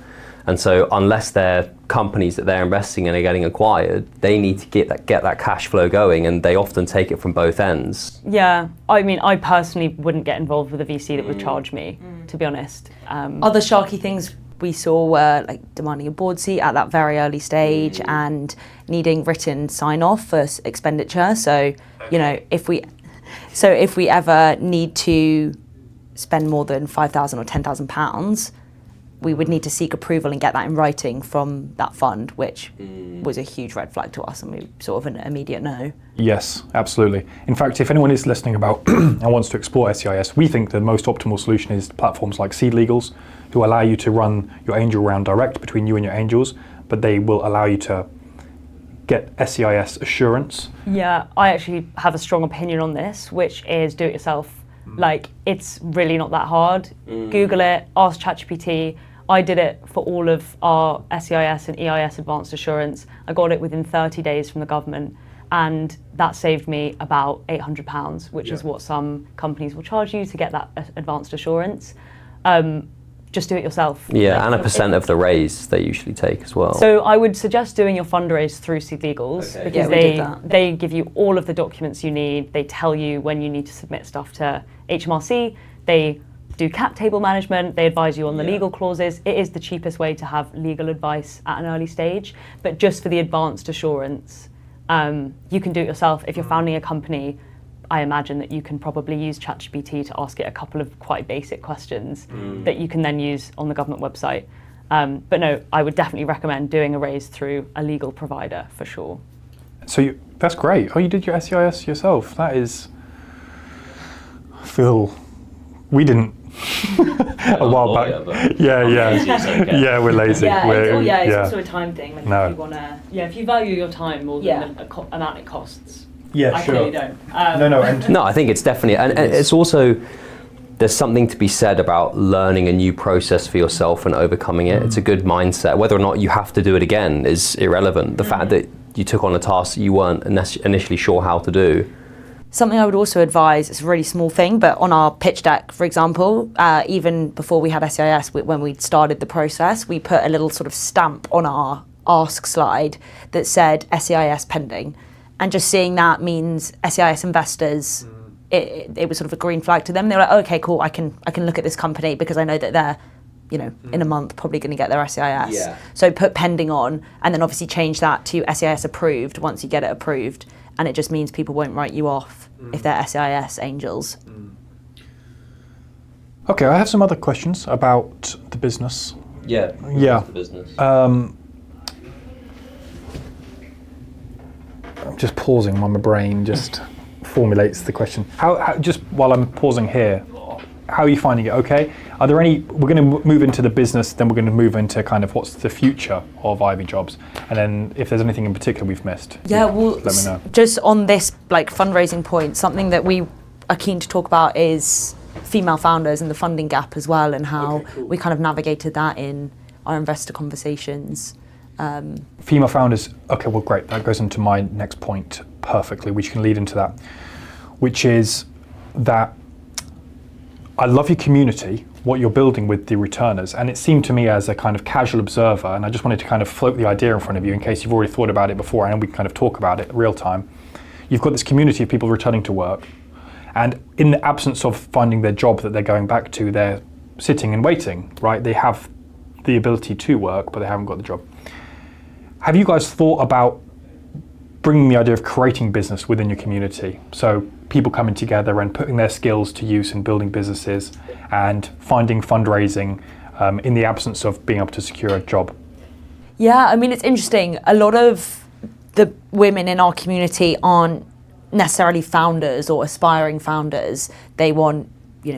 And so unless they're companies that they're investing in are getting acquired, they need to get that cash flow going, and they often take it from both ends. Yeah, I mean, I personally wouldn't get involved with a VC that would charge me, to be honest. Other sharky things we saw were like demanding a board seat at that very early stage and needing written sign-off for expenditure. So, if we ever need to spend more than £5,000 or £10,000, we would need to seek approval and get that in writing from that fund, which was a huge red flag to us, and we sort of an immediate no. Yes, absolutely. In fact, if anyone is listening about and wants to explore SEIS, we think the most optimal solution is platforms like Seedlegals, who allow you to run your angel round direct between you and your angels, but they will allow you to get SEIS assurance. Yeah, I actually have a strong opinion on this, which is do it yourself. Like, it's really not that hard. Google it, ask ChatGPT. I did it for all of our SEIS and EIS advanced assurance. I got it within 30 days from the government, and that saved me about £800, which is what some companies will charge you to get that advanced assurance. Just do it yourself. Yeah, and a percent of the raise they usually take as well. So I would suggest doing your fundraise through Seedlegals, because they give you all of the documents you need. They tell you when you need to submit stuff to HMRC. They do cap table management. They advise you on the legal clauses. It is the cheapest way to have legal advice at an early stage. But just for the advanced assurance, you can do it yourself. If you're founding a company, I imagine that you can probably use ChatGPT to ask it a couple of quite basic questions that you can then use on the government website. But no, I would definitely recommend doing a raise through a legal provider for sure. So that's great. Oh, you did your SEIS yourself. That is, Phil, we didn't a while back. Yeah, we're lazy. It's also a time thing. Like, No. if you want to. Yeah, if you value your time more than the amount it costs. Yeah, I sure. clearly don't. No, and No, I think it's definitely, and it's also, there's something to be said about learning a new process for yourself and overcoming it. It's a good mindset. Whether or not you have to do it again is irrelevant. The fact that you took on a task that you weren't initially sure how to do. Something I would also advise, it's a really small thing, but on our pitch deck, for example, even before we had SEIS, when we started the process, we put a little sort of stamp on our ask slide that said SEIS pending. And just seeing that means SEIS investors, it was sort of a green flag to them. They were like, oh, okay, cool, I can look at this company because I know that they're, in a month probably going to get their SEIS. Yeah. So put pending on, and then obviously change that to SEIS approved once you get it approved. And it just means people won't write you off if they're SEIS angels. okay, I have some other questions about the business. Yeah. Yeah. The business. I'm just pausing while my brain just formulates the question. How just while I'm pausing here, how are you finding it? Okay. Are there any? We're going to move into the business, then we're going to move into kind of what's the future of Ivee Jobs, and then if there's anything in particular we've missed, Yeah, well, let me know. just on this fundraising point, something that we are keen to talk about is female founders and the funding gap as well, and how we kind of navigated that in our investor conversations. Female founders. Okay, well, great. That goes into my next point perfectly, which can lead into that, which is that I love your community, what you're building with the returners, and it seemed to me as a kind of casual observer, and I just wanted to kind of float the idea in front of you in case you've already thought about it before, and we can kind of talk about it real time. You've got this community of people returning to work, and in the absence of finding their job that they're going back to, they're sitting and waiting, right? They have the ability to work, but they haven't got the job. Have you guys thought about bringing the idea of creating business within your community? So people coming together and putting their skills to use in building businesses and finding fundraising in the absence of being able to secure a job. Yeah, I mean, it's interesting. A lot of the women in our community aren't necessarily founders or aspiring founders. They want,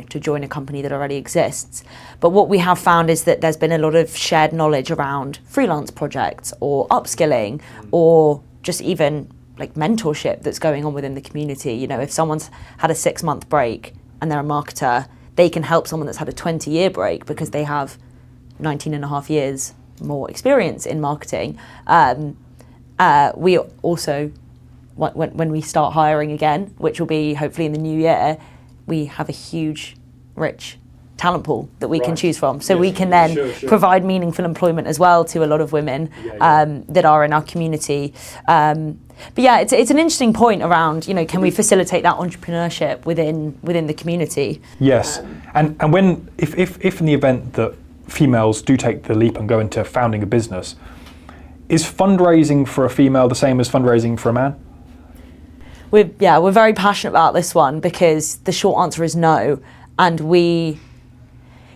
to join a company that already exists. But what we have found is that there's been a lot of shared knowledge around freelance projects or upskilling or just even like mentorship that's going on within the community. If someone's had a 6-month break and they're a marketer, they can help someone that's had a 20-year break because they have 19 and a half years more experience in marketing. We also, when we start hiring again, which will be hopefully in the new year, we have a huge, rich talent pool that we can choose from. So we can then provide meaningful employment as well to a lot of women that are in our community. But yeah, it's an interesting point around, can we facilitate that entrepreneurship within the community? Yes, and when if in the event that females do take the leap and go into founding a business, is fundraising for a female the same as fundraising for a man? We're very passionate about this one because the short answer is no, and we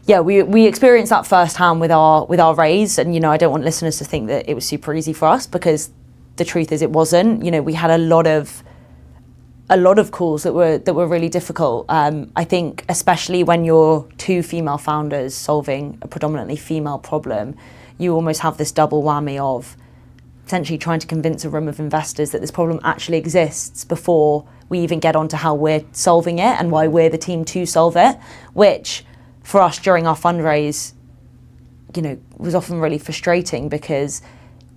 experienced that firsthand with our raise, and I don't want listeners to think that it was super easy for us because the truth is it wasn't. We had a lot of calls that were really difficult. I think especially when you're two female founders solving a predominantly female problem, you almost have this double whammy of essentially trying to convince a room of investors that this problem actually exists before we even get onto how we're solving it and why we're the team to solve it, which for us during our fundraise, was often really frustrating because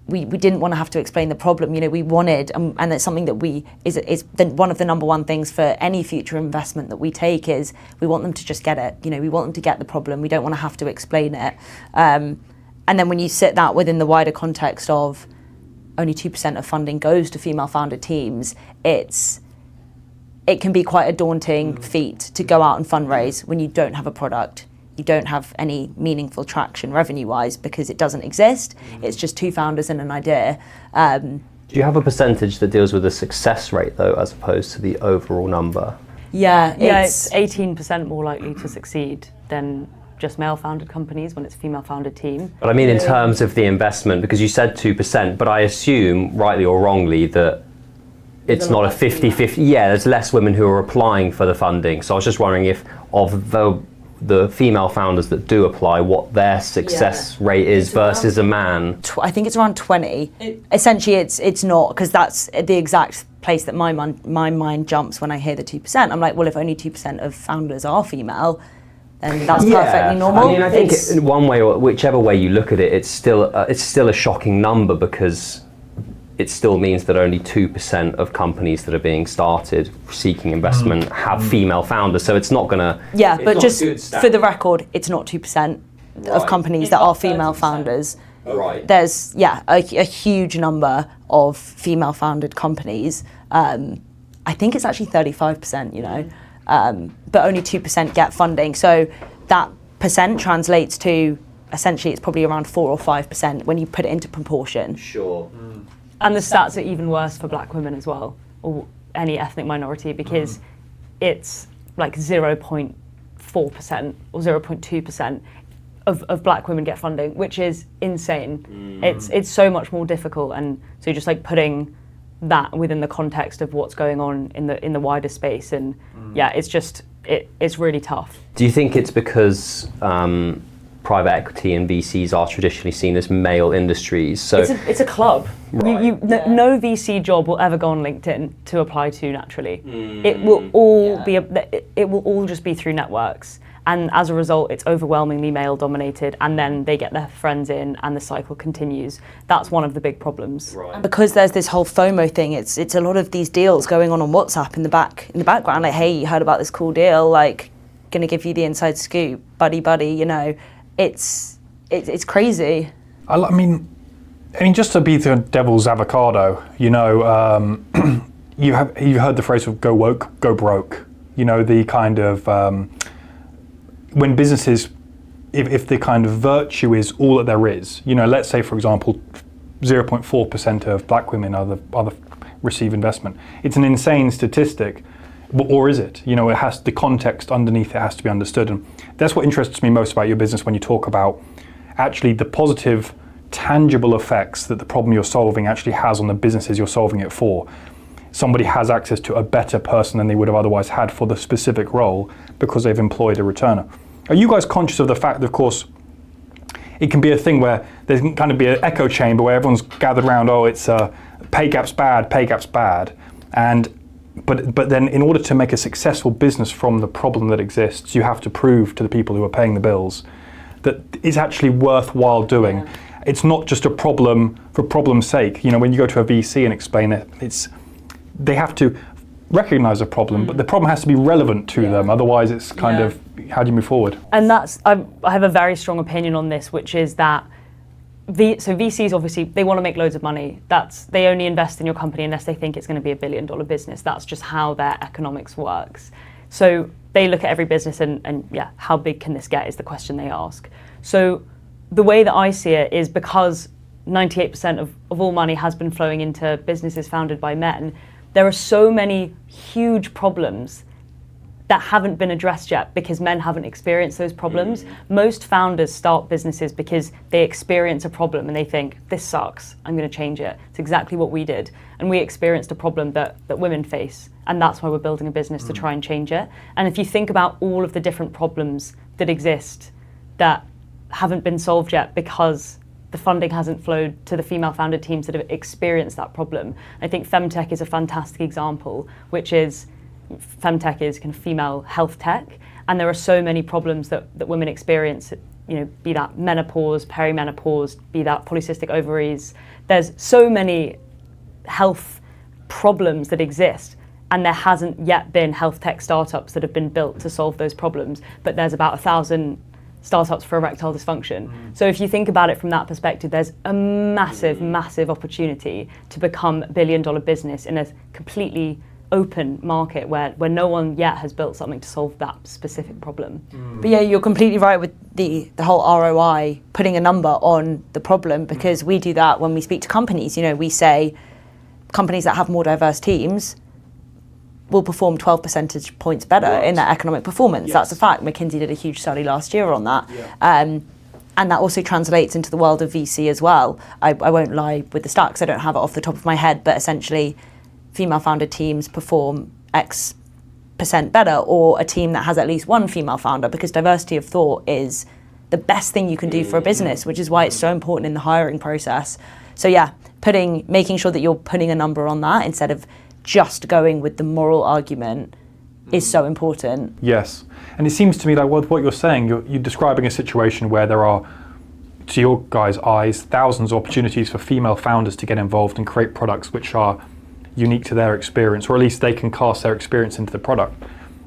we didn't want to have to explain the problem. We wanted, and it's something that one of the number one things for any future investment that we take is we want them to just get it. We want them to get the problem. We don't want to have to explain it. And then when you sit that within the wider context of only 2% of funding goes to female-founded teams, it can be quite a daunting feat to go out and fundraise when you don't have a product. You don't have any meaningful traction revenue-wise because it doesn't exist. It's just two founders and an idea. Do you have a percentage that deals with the success rate, though, as opposed to the overall number? Yeah, it's 18% more likely to succeed than just male-founded companies when it's a female-founded team. But I mean in terms of the investment, because you said 2%, but I assume, rightly or wrongly, that it's not a 50-50. Yeah, there's less women who are applying for the funding. So I was just wondering if of the the female founders that do apply, what their success rate is versus a man? I think it's around 20. Essentially, it's not, because that's the exact place that my mind jumps when I hear the 2%. I'm like, well, if only 2% of founders are female, then that's perfectly normal. I mean, I think in one way, or whichever way you look at it, it's still a shocking number, because it still means that only 2% of companies that are being started seeking investment have female founders. So it's not going to... Yeah, but just for the record, it's not 2% of companies that are female founders. Right. There's, a huge number of female founded companies. I think it's actually 35%, but only 2% get funding. So that percent translates to, essentially, it's probably around 4 or 5% when you put it into proportion. Sure. And the stats are even worse for black women as well, or any ethnic minority, because it's like 0.4% or 0.2% of black women get funding, which is insane. It's so much more difficult, and so just like putting that within the context of what's going on in the wider space, and it's really tough. Do you think it's because private equity and VCs are traditionally seen as male industries? So it's a club. Right. No VC job will ever go on LinkedIn to apply to naturally. It will all it will all just be through networks, and as a result, it's overwhelmingly male dominated. And then they get their friends in, and the cycle continues. That's one of the big problems. Right. And because there's this whole FOMO thing, it's a lot of these deals going on WhatsApp in the background. Like, hey, you heard about this cool deal? Like, gonna give you the inside scoop, buddy. It's crazy. I mean, just to be the devil's avocado, you've heard the phrase of "go woke, go broke." The kind of when businesses, if the kind of virtue is all that there is, let's say, for example, 0.4% of black women are receive investment. It's an insane statistic, or is it? It has the context underneath. It has to be understood, and that's what interests me most about your business when you talk about actually the positive, tangible effects that the problem you're solving actually has on the businesses you're solving it for. Somebody has access to a better person than they would have otherwise had for the specific role because they've employed a returner. Are you guys conscious of the fact that, of course, it can be a thing where there can kind of be an echo chamber where everyone's gathered around, it's pay gap's bad, and but then in order to make a successful business from the problem that exists, you have to prove to the people who are paying the bills that it's actually worthwhile doing. Yeah. It's not just a problem for problem's sake. When you go to a VC and explain it, they have to recognize a problem, but the problem has to be relevant to them. Otherwise, it's kind of, how do you move forward? And I have a very strong opinion on this, which is that VCs, obviously, they want to make loads of money. They only invest in your company unless they think it's going to be $1 billion business. That's just how their economics works. So they look at every business and how big can this get is the question they ask. So the way that I see it is, because 98% of all money has been flowing into businesses founded by men, there are so many huge problems that haven't been addressed yet because men haven't experienced those problems. Most founders start businesses because they experience a problem and they think, this sucks, I'm going to change it. It's exactly what we did. And we experienced a problem that women face, and that's why we're building a business to try and change it. And if you think about all of the different problems that exist that haven't been solved yet because the funding hasn't flowed to the female founded teams that have experienced that problem. I think Femtech is a fantastic example, which is Femtech is kind of female health tech, and there are so many problems that women experience, be that menopause, perimenopause, be that polycystic ovaries. There's so many health problems that exist, and there hasn't yet been health tech startups that have been built to solve those problems, but there's about 1,000 startups for erectile dysfunction. So if you think about it from that perspective, there's a massive, massive opportunity to become $1 billion business in a completely open market where no one yet has built something to solve that specific problem. But yeah, you're completely right with the whole ROI, putting a number on the problem, because we do that when we speak to companies. We say companies that have more diverse teams will perform 12 percentage points better in their economic performance. Yes. That's a fact. McKinsey did a huge study last year on that. Yeah. And that also translates into the world of VC as well. I won't lie with the stats, I don't have it off the top of my head, but essentially female founded teams perform X better, or a team that has at least one female founder, because diversity of thought is the best thing you can do for a business, which is why it's so important in the hiring process. So yeah, making sure that you're putting a number on that instead of just going with the moral argument is so important. Yes, and it seems to me like what you're saying, you're describing a situation where there are, to your guys' eyes, thousands of opportunities for female founders to get involved and create products which are unique to their experience, or at least they can cast their experience into the product.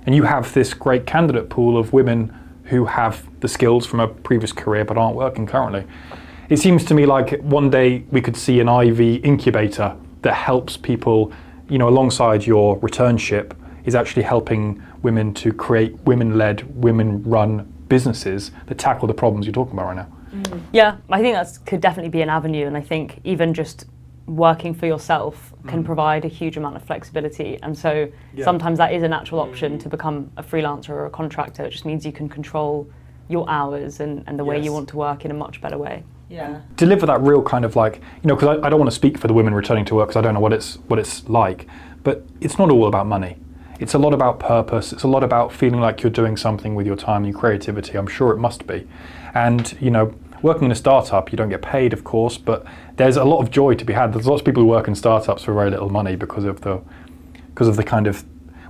And you have this great candidate pool of women who have the skills from a previous career but aren't working currently. It seems to me like one day we could see an Ivee incubator that helps people, alongside your returnship, is actually helping women to create women-led, women-run businesses that tackle the problems you're talking about right now. Yeah, I think that could definitely be an avenue, and I think even just working for yourself can provide a huge amount of flexibility, and so sometimes that is a natural option to become a freelancer or a contractor. It just means you can control your hours and the way you want to work in a much better way. Yeah. Deliver that real kind of like, because I don't want to speak for the women returning to work because I don't know what it's like, but it's not all about money. It's a lot about purpose. It's a lot about feeling like you're doing something with your time and your creativity. I'm sure it must be. And, working in a startup, you don't get paid, of course, but there's a lot of joy to be had. There's lots of people who work in startups for very little money because of the kind of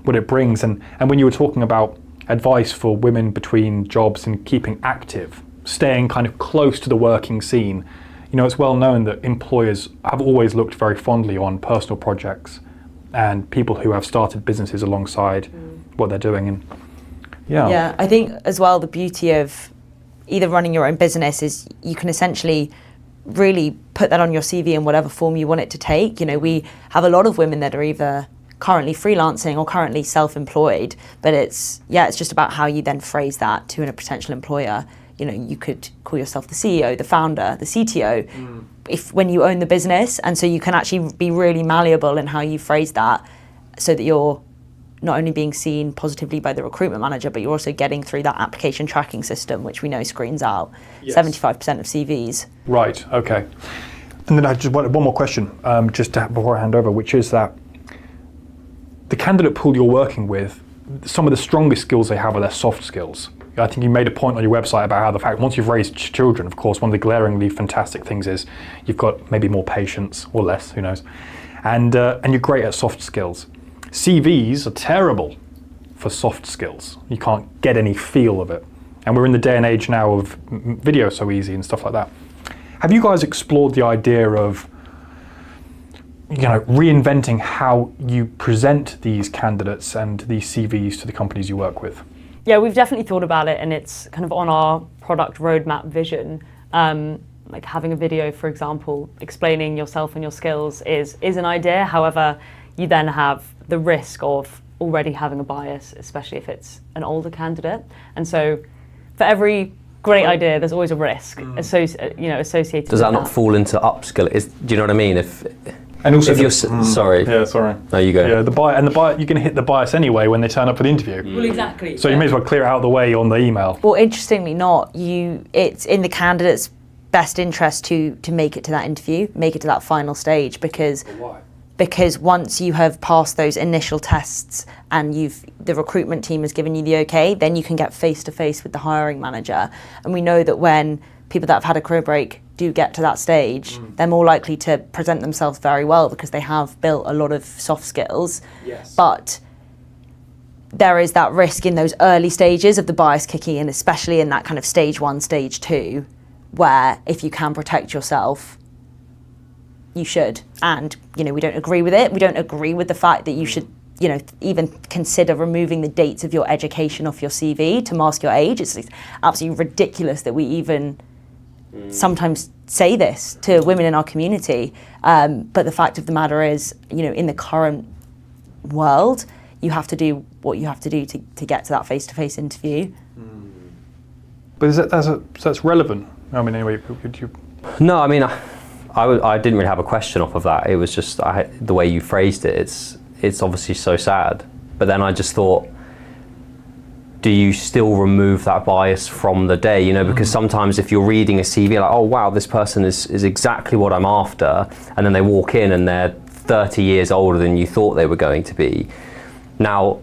what it brings. And when you were talking about advice for women between jobs and keeping active, staying kind of close to the working scene, it's well known that employers have always looked very fondly on personal projects and people who have started businesses alongside what they're doing. And Yeah, I think as well the beauty of either running your own business is you can essentially really put that on your CV in whatever form you want it to take. We have a lot of women that are either currently freelancing or currently self-employed, but it's just about how you then phrase that to a potential employer. You could call yourself the CEO, the founder, the CTO, when you own the business, and so you can actually be really malleable in how you phrase that, so that you're not only being seen positively by the recruitment manager, but you're also getting through that application tracking system, which we know screens out 75% of CVs. Right, okay. And then I just want one more question, before I hand over, which is that the candidate pool you're working with, some of the strongest skills they have are their soft skills. I think you made a point on your website about how the fact once you've raised children, of course, one of the glaringly fantastic things is you've got maybe more patience, or less, who knows, and you're great at soft skills. CVs are terrible for soft skills. You can't get any feel of it. And we're in the day and age now of video so easy and stuff like that. Have you guys explored the idea of reinventing how you present these candidates and these CVs to the companies you work with? Yeah, we've definitely thought about it, and it's kind of on our product roadmap vision. Like having a video, for example, explaining yourself and your skills is an idea. However, you then have the risk of already having a bias, especially if it's an older candidate. And so for every great idea, there's always a risk associated Does that with not fall into upskill? Do you know what I mean? And also, if you're sorry. Yeah, sorry. No, you go. Yeah, the bias you're going to hit the bias anyway when they turn up for the interview. Well, exactly. So you may as well clear it out of the way on the email. Well, interestingly it's in the candidate's best interest to make it to that interview, make it to that final stage, because once you have passed those initial tests and the recruitment team has given you the okay, then you can get face to face with the hiring manager. And we know that when people that have had a career break do get to that stage, they're more likely to present themselves very well because they have built a lot of soft skills. Yes. But there is that risk in those early stages of the bias kicking in, especially in that kind of stage 1, stage 2, where if you can protect yourself, you should. And, we don't agree with it. We don't agree with the fact that you should, even consider removing the dates of your education off your CV to mask your age. It's absolutely ridiculous that we even sometimes say this to women in our community. But the fact of the matter is, in the current world, you have to do what you have to do to get to that face-to-face interview. But that's relevant? I mean, anyway, could you... No, I mean, I didn't really have a question off of that. It was just the way you phrased it. It's obviously so sad. But then I just thought, do you still remove that bias from the day? Because sometimes if you're reading a CV, like, oh wow, this person is exactly what I'm after, and then they walk in and they're 30 years older than you thought they were going to be. Now,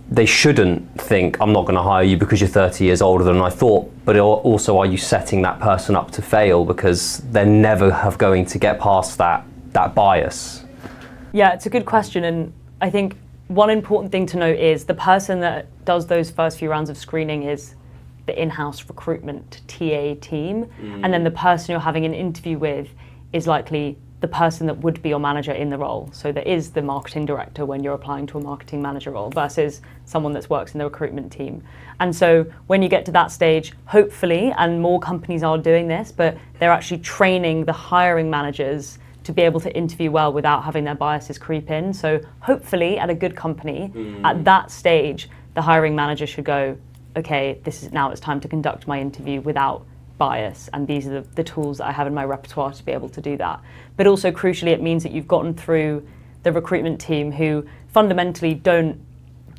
they shouldn't think, I'm not going to hire you because you're 30 years older than I thought, but also, are you setting that person up to fail because they're never going to get past that bias? Yeah, it's a good question, and I think one important thing to note is the person that does those first few rounds of screening is the in-house recruitment TA team, and then the person you're having an interview with is likely the person that would be your manager in the role. So there is the marketing director when you're applying to a marketing manager role versus someone that works in the recruitment team. And so when you get to that stage, hopefully, and more companies are doing this, but they're actually training the hiring managers to be able to interview well without having their biases creep in. So hopefully at a good company, at that stage, the hiring manager should go, okay, it's time to conduct my interview without bias, and these are the tools that I have in my repertoire to be able to do that. But also crucially, it means that you've gotten through the recruitment team who fundamentally don't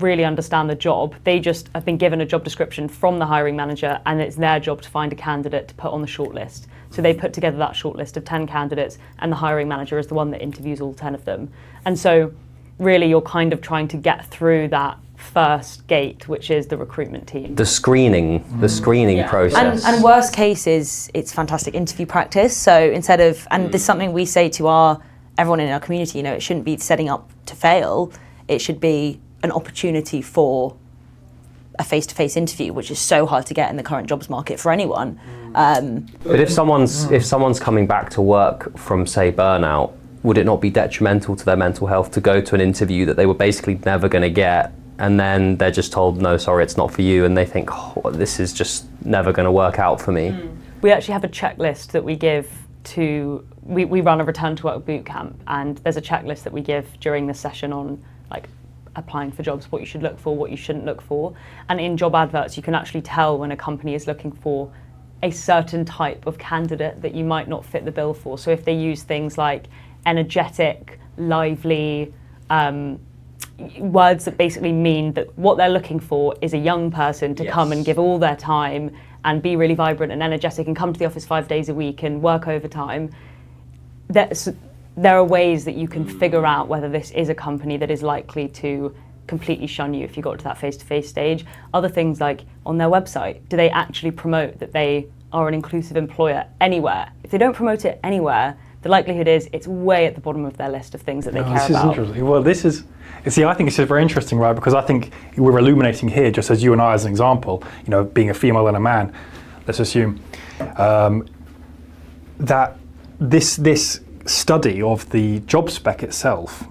really understand the job. They just have been given a job description from the hiring manager, and it's their job to find a candidate to put on the shortlist. So they put together that shortlist of 10 candidates, and the hiring manager is the one that interviews all 10 of them. And so really you're kind of trying to get through that first gate, which is the recruitment team. The screening process. And worst case is it's fantastic interview practice. So instead of, and this is something we say to everyone in our community, it shouldn't be setting up to fail. It should be an opportunity for a face-to-face interview, which is so hard to get in the current jobs market for anyone. But if someone's coming back to work from, say, burnout, would it not be detrimental to their mental health to go to an interview that they were basically never going to get, and then they're just told, no, sorry, it's not for you, and they think, this is just never going to work out for me? We actually have a checklist that we give to, we run a return to work boot camp, and there's a checklist that we give during the session on applying for jobs, what you should look for, what you shouldn't look for. And in job adverts, you can actually tell when a company is looking for a certain type of candidate that you might not fit the bill for. So if they use things like energetic, lively, words that basically mean that what they're looking for is a young person to come and give all their time and be really vibrant and energetic and come to the office 5 days a week and work overtime, there are ways that you can figure out whether this is a company that is likely to completely shun you if you got to that face-to-face stage. Other things like on their website, do they actually promote that they are an inclusive employer anywhere? If they don't promote it anywhere, the likelihood is it's way at the bottom of their list of things that they care about. This is interesting. Well, I think it's very interesting, right? Because I think we're illuminating here, just as you and I as an example, being a female and a man, let's assume, that this study of the job spec itself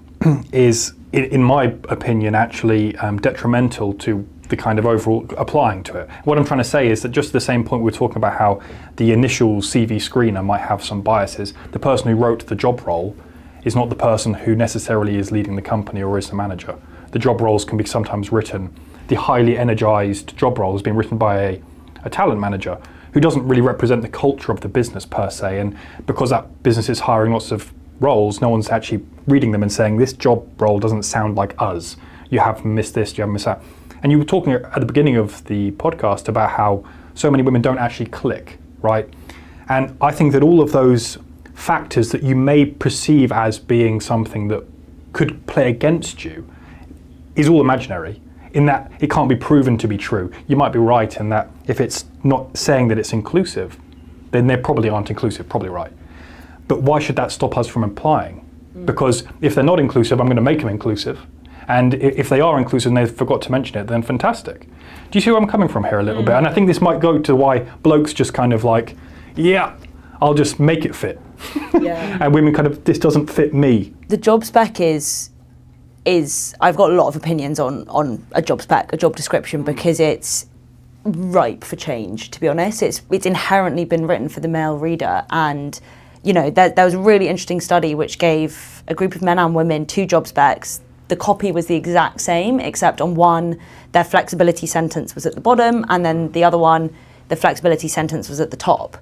is, in my opinion, actually detrimental to the kind of overall applying to it. What I'm trying to say is that just at the same point we were talking about how the initial CV screener might have some biases, the person who wrote the job role is not the person who necessarily is leading the company or is the manager. The job roles can be sometimes written, the highly energized job role has been written by a talent manager who doesn't really represent the culture of the business per se, and because that business is hiring lots of roles, no one's actually reading them and saying this job role doesn't sound like us. You have missed this, you have missed that. And you were talking at the beginning of the podcast about how so many women don't actually click, right? And I think that all of those factors that you may perceive as being something that could play against you is all imaginary, in that it can't be proven to be true. You might be right in that if it's not saying that it's inclusive, then they probably aren't inclusive, probably right. But why should that stop us from applying? Because if they're not inclusive, I'm going to make them inclusive. And if they are inclusive and they forgot to mention it, then fantastic. Do you see where I'm coming from here a little bit? And I think this might go to why blokes just kind of like, yeah, I'll just make it fit. And women kind of, this doesn't fit me. The job spec is I've got a lot of opinions on a job spec, a job description, because it's ripe for change, to be honest. It's inherently been written for the male reader, and there was a really interesting study which gave a group of men and women 2 job specs. The copy was the exact same, except on one, their flexibility sentence was at the bottom, and then the other one, the flexibility sentence was at the top.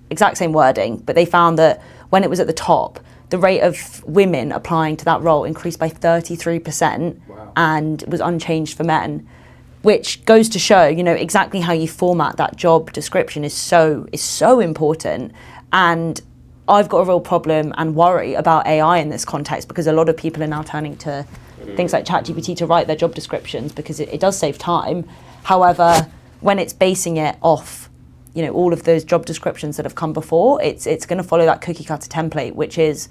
Exact same wording, but they found that when it was at the top, the rate of women applying to that role increased by 33%. Wow. And was unchanged for men, which goes to show, exactly how you format that job description is so important. And I've got a real problem and worry about AI in this context, because a lot of people are now turning to things like ChatGPT to write their job descriptions, because it does save time. However, when it's basing it off, you know, all of those job descriptions that have come before, it's going to follow that cookie cutter template, which is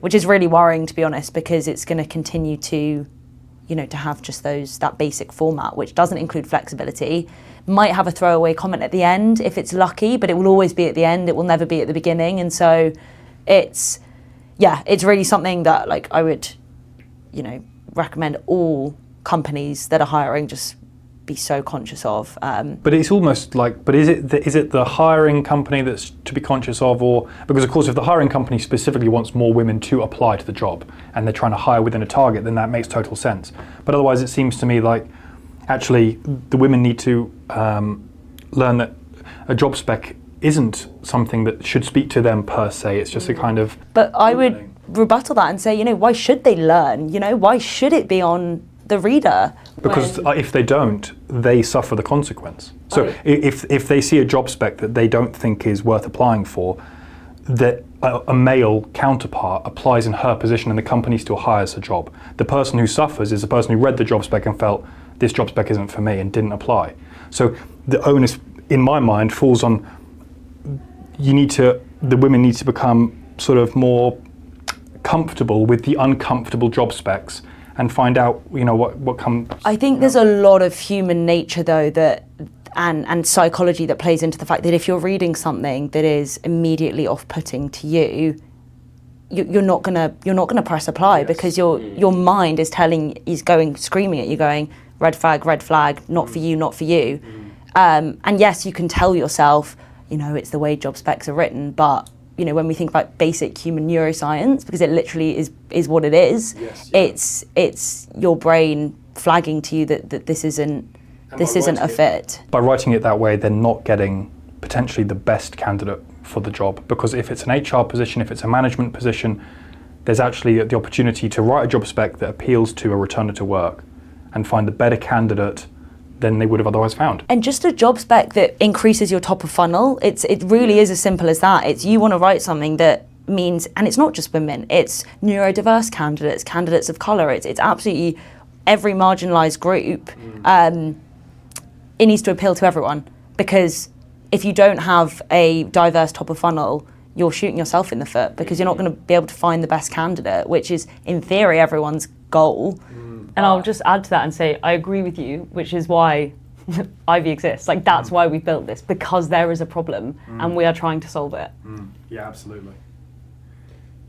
really worrying, to be honest, because it's going to continue to, you know, to have just that basic format, which doesn't include flexibility. Might have a throwaway comment at the end if it's lucky, but it will always be at the end. It will never be at the beginning. And so it's really something that, like, I would, you know, recommend all companies that are hiring just be so conscious of. But it's almost like, but is it the hiring company that's to be conscious of, or because of course if the hiring company specifically wants more women to apply to the job and they're trying to hire within a target, then that makes total sense. But otherwise, it seems to me like actually the women need to learn that a job spec isn't something that should speak to them per se. It's just a kind of. But I would rebuttal that and say, you know, why should they learn? You know, why should it be on the reader? Because if they don't, they suffer the consequence. So if they see a job spec that they don't think is worth applying for, that a male counterpart applies in her position and the company still hires her job. The person who suffers is the person who read the job spec and felt, this job spec isn't for me, and didn't apply. So the onus, in my mind, falls on, the women need to become sort of more comfortable with the uncomfortable job specs and find out, you know, what comes. I think there's a lot of human nature, though, that and psychology that plays into the fact that if you're reading something that is immediately off-putting to you, you're not gonna press apply, because your mind is screaming at you, going, red flag, not for you, not for you. And yes, you can tell yourself, you know, it's the way job specs are written, but you know, when we think about basic human neuroscience, because it literally is what it is, it's your brain flagging to you that this isn't a fit. By writing it that way, they're not getting potentially the best candidate for the job, because if it's an HR position, if it's a management position, there's actually the opportunity to write a job spec that appeals to a returner to work and find a better candidate than they would have otherwise found. And just a job spec that increases your top of funnel, it really is as simple as that. It's you want to write something that means, and it's not just women, it's neurodiverse candidates of colour, it's absolutely every marginalised group. It needs to appeal to everyone, because if you don't have a diverse top of funnel, you're shooting yourself in the foot, because you're not going to be able to find the best candidate, which is in theory everyone's goal. And I'll just add to that and say, I agree with you, which is why Ivee exists. Like, that's why we built this, because there is a problem and we are trying to solve it. Yeah, absolutely.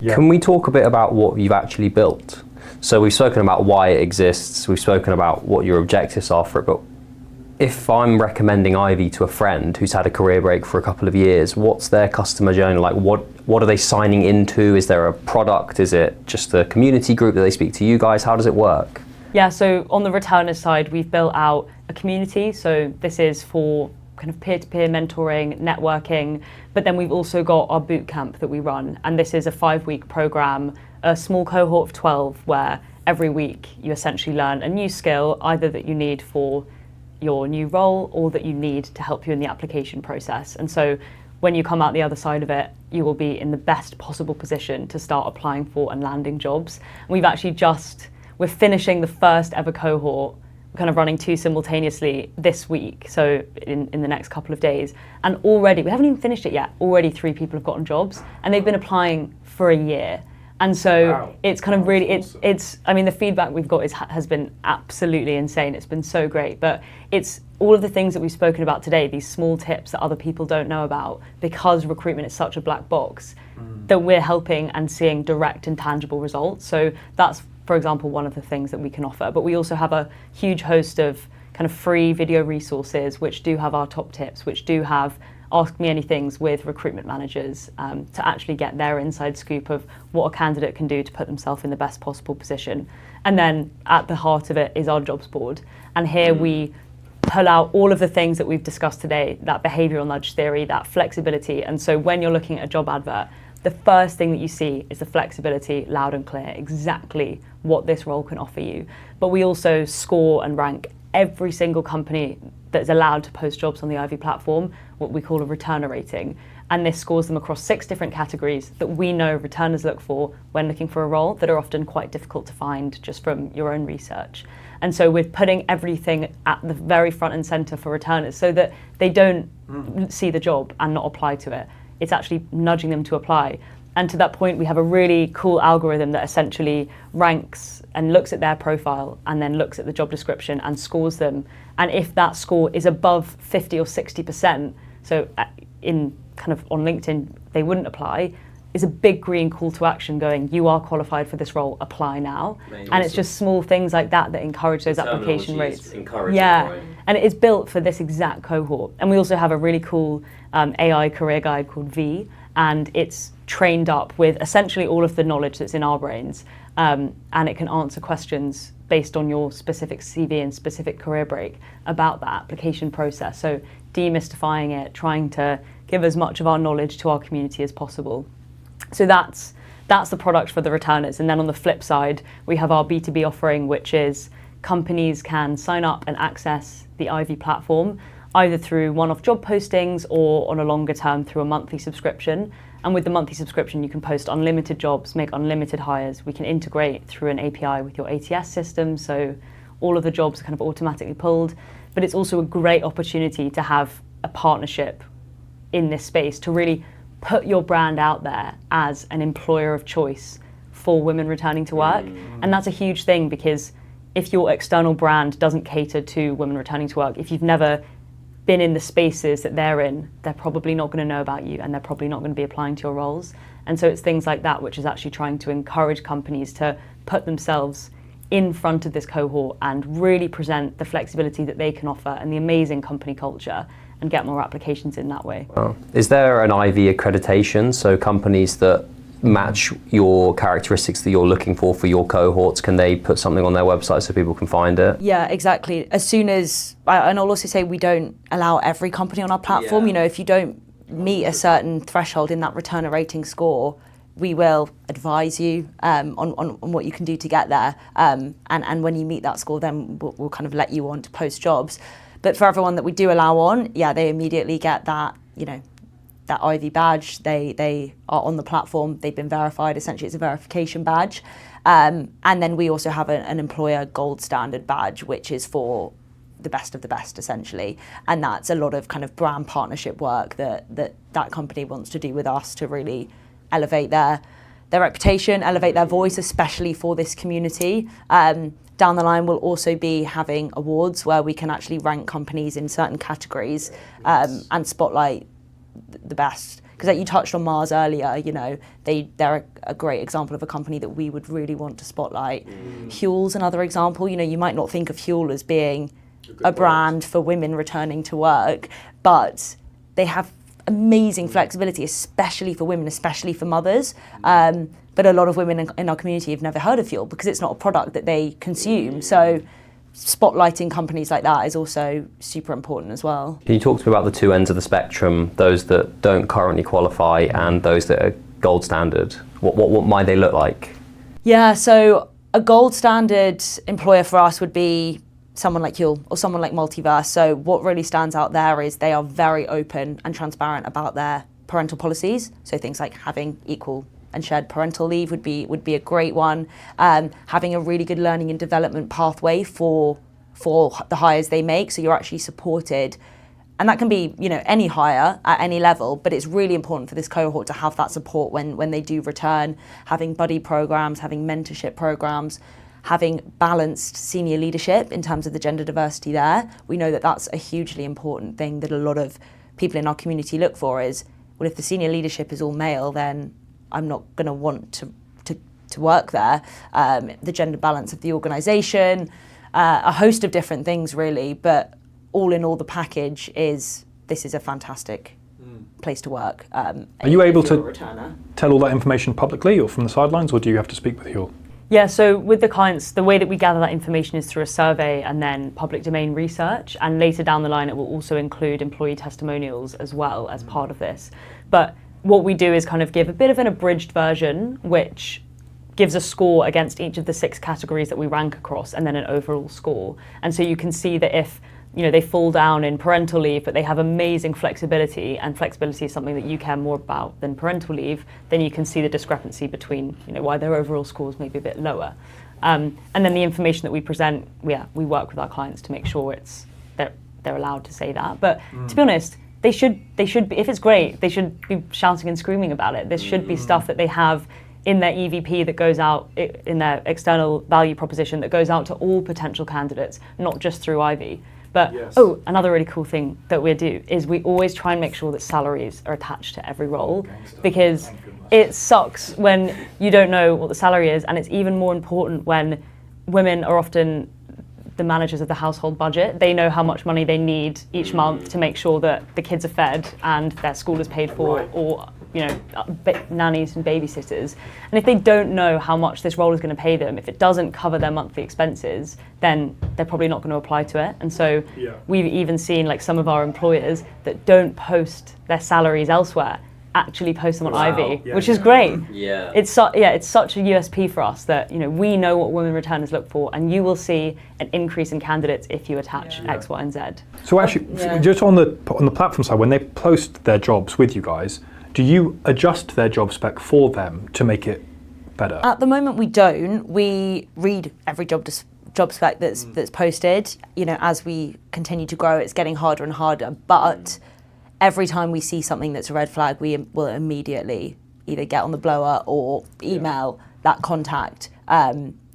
Yeah. Can we talk a bit about what you've actually built? So we've spoken about why it exists, we've spoken about what your objectives are for it, but if I'm recommending Ivee to a friend who's had a career break for a couple of years, what's their customer journey like? What are they signing into? Is there a product? Is it just a community group that they speak to you guys? How does it work? Yeah, so on the returners side, we've built out a community. So this is for kind of peer-to-peer mentoring, networking, but then we've also got our boot camp that we run. And this is a 5-week program, a small cohort of 12, where every week you essentially learn a new skill, either that you need for your new role or that you need to help you in the application process. And so when you come out the other side of it, you will be in the best possible position to start applying for and landing jobs. And we've actually we're finishing the first ever cohort. We're kind of running 2 simultaneously this week, so in the next couple of days. And already, we haven't even finished it yet, already 3 people have gotten jobs, and they've been applying for a year. And so it's kind of really, it's I mean, the feedback we've got has been absolutely insane. It's been so great, but it's all of the things that we've spoken about today, these small tips that other people don't know about, because recruitment is such a black box, that we're helping and seeing direct and tangible results. So that's, for example, one of the things that we can offer. But we also have a huge host of kind of free video resources, which do have our top tips, which do have Ask Me Anythings with recruitment managers, to actually get their inside scoop of what a candidate can do to put themselves in the best possible position. And then at the heart of it is our jobs board. And here we pull out all of the things that we've discussed today, that behavioural nudge theory, that flexibility. And so when you're looking at a job advert, the first thing that you see is the flexibility, loud and clear, exactly what this role can offer you. But we also score and rank every single company that's allowed to post jobs on the Ivee platform, what we call a returner rating. and this scores them across 6 different categories that we know returners look for when looking for a role that are often quite difficult to find just from your own research. And so we're putting everything at the very front and centre for returners so that they don't see the job and not apply to it. It's actually nudging them to apply. And to that point, we have a really cool algorithm that essentially ranks and looks at their profile and then looks at the job description and scores them. And if that score is above 50 or 60%, so in kind of on LinkedIn, they wouldn't apply, is a big green call to action going, you are qualified for this role, apply now. Amazing. And it's just small things like that that encourage those application rates. Yeah, right? And it is built for this exact cohort. And we also have a really cool AI career guide called V, and it's trained up with essentially all of the knowledge that's in our brains, and it can answer questions based on your specific CV and specific career break about that application process. So demystifying it, trying to give as much of our knowledge to our community as possible. So that's the product for the returners. And then on the flip side, we have our B2B offering, which is companies can sign up and access the Ivee platform either through one-off job postings or on a longer term through a monthly subscription. And with the monthly subscription, you can post unlimited jobs, make unlimited hires. We can integrate through an API with your ATS system, so all of the jobs are kind of automatically pulled. But it's also a great opportunity to have a partnership in this space to really put your brand out there as an employer of choice for women returning to work. And that's a huge thing, because if your external brand doesn't cater to women returning to work, if you've never been in the spaces that they're in, they're probably not going to know about you and they're probably not going to be applying to your roles. And so it's things like that which is actually trying to encourage companies to put themselves in front of this cohort and really present the flexibility that they can offer and the amazing company culture and get more applications in that way. Wow. Is there an Ivee accreditation, so companies that match your characteristics that you're looking for your cohorts, can they put something on their website so people can find it? Yeah, exactly. As soon as, and I'll also say we don't allow every company on our platform. You know, if you don't meet a certain threshold in that returner rating score, we will advise you on what you can do to get there. And when you meet that score, then we'll kind of let you on to post jobs. But for everyone that we do allow on, they immediately get that, that Ivee badge. They are on the platform. They've been verified. Essentially, it's a verification badge. And then we also have an employer gold standard badge, which is for the best of the best, essentially. And that's a lot of kind of brand partnership work that company wants to do with us to really elevate their reputation, elevate their voice, especially for this community. Down the line, we'll also be having awards where we can actually rank companies in certain categories and spotlight the best. Because you touched on Mars earlier, they're a great example of a company that we would really want to spotlight. Huel's another example. You might not think of Huel as being a brand for women returning to work, but they have amazing flexibility, especially for women, especially for mothers. But a lot of women in our community have never heard of Huel because it's not a product that they consume. So spotlighting companies like that is also super important as well. Can you talk to me about the two ends of the spectrum, those that don't currently qualify and those that are gold standard? What might they look like? Yeah, so a gold standard employer for us would be someone like Huel or someone like Multiverse. So what really stands out there is they are very open and transparent about their parental policies. So things like having equal and shared parental leave would be a great one. Having a really good learning and development pathway for the hires they make, so you're actually supported. And that can be, any hire at any level, but it's really important for this cohort to have that support when they do return, having buddy programs, having mentorship programs, having balanced senior leadership in terms of the gender diversity there. We know that that's a hugely important thing that a lot of people in our community look for is, well, if the senior leadership is all male, then I'm not going to want to work there. The gender balance of the organisation, a host of different things really, but all in all the package is, this is a fantastic place to work. Are you able to tell all that information publicly or from the sidelines, or do you have to speak with Huel? Yeah, so with the clients, the way that we gather that information is through a survey and then public domain research, and later down the line it will also include employee testimonials as well as part of this. But what we do is kind of give a bit of an abridged version, which gives a score against each of the 6 categories that we rank across, and then an overall score. And so you can see that if they fall down in parental leave, but they have amazing flexibility, and flexibility is something that you care more about than parental leave, then you can see the discrepancy between, why their overall scores may be a bit lower. And then the information that we present, we work with our clients to make sure they're allowed to say that. But to be honest, they should be, if it's great, they should be shouting and screaming about it. This should be stuff that they have in their EVP that goes out, in their external value proposition that goes out to all potential candidates, not just through Ivee. But, another really cool thing that we do is we always try and make sure that salaries are attached to every role, because it sucks when you don't know what the salary is, and it's even more important when women are often the managers of the household budget. They know how much money they need each month to make sure that the kids are fed and their school is paid for, or nannies and babysitters. And if they don't know how much this role is going to pay them, if it doesn't cover their monthly expenses, then they're probably not going to apply to it. And so we've even seen some of our employers that don't post their salaries elsewhere actually post them on Ivee, which is great. It's such a USP for us that we know what women returners look for, and you will see an increase in candidates if you attach X, Y, and Z. So actually, just on the platform side, when they post their jobs with you guys, do you adjust their job spec for them to make it better? At the moment, we don't. We read every job spec that's posted. As we continue to grow, it's getting harder and harder, but every time we see something that's a red flag, we will immediately either get on the blower or email that contact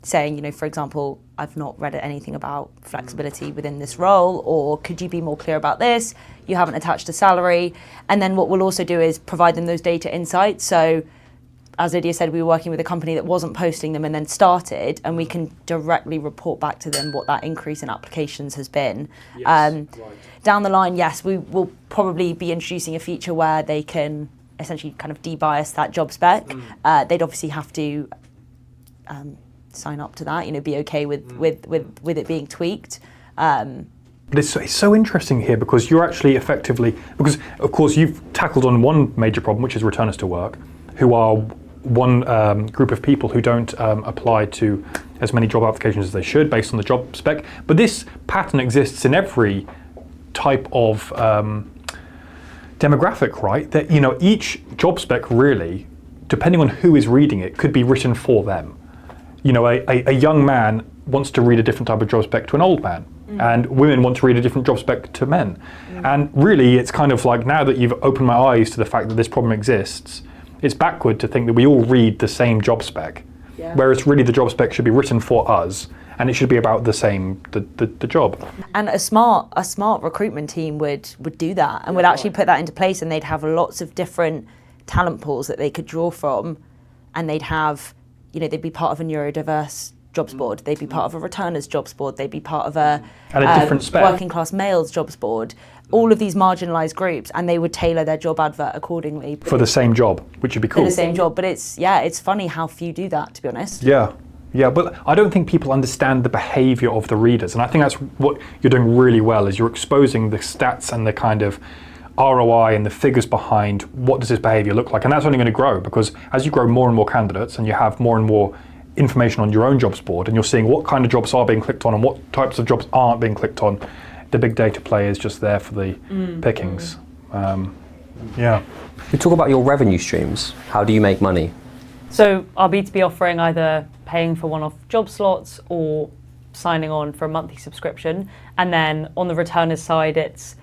saying, for example, I've not read anything about flexibility within this role, or could you be more clear about this? You haven't attached a salary. And then what we'll also do is provide them those data insights. So as Lydia said, we were working with a company that wasn't posting them and then started, and we can directly report back to them what that increase in applications has been. Down the line, yes, we will probably be introducing a feature where they can essentially kind of debias that job spec. They'd obviously have to sign up to that, be okay with it being tweaked. But it's so interesting here, because you're actually effectively, because of course you've tackled on one major problem, which is returners to work, who are one group of people who don't apply to as many job applications as they should based on the job spec. But this pattern exists in every type of demographic, right? That each job spec really, depending on who is reading it, could be written for them. A young man wants to read a different type of job spec to an old man, and women want to read a different job spec to men. And really, it's kind of like, now that you've opened my eyes to the fact that this problem exists, it's backward to think that we all read the same job spec, whereas really the job spec should be written for us, and it should be about the same the job. And a smart recruitment team would do that, and would actually put that into place, and they'd have lots of different talent pools that they could draw from, and they'd have, they'd be part of a neurodiverse jobs board, they'd be part of a returners jobs board, they'd be part of a different spec. Working class males jobs board, all of these marginalised groups, and they would tailor their job advert accordingly. For the same job, which would be cool. For the same job, but it's funny how few do that, to be honest. Yeah, but I don't think people understand the behaviour of the readers, and I think that's what you're doing really well, is you're exposing the stats and the kind of ROI and the figures behind what does this behaviour look like, and that's only going to grow, because as you grow more and more candidates and you have more and more information on your own jobs board, and you're seeing what kind of jobs are being clicked on and what types of jobs aren't being clicked on, the big data play is just there for the pickings. We talk about your revenue streams. How do you make money? So our B2B offering, either paying for one-off job slots or signing on for a monthly subscription. And then on the returners side, it's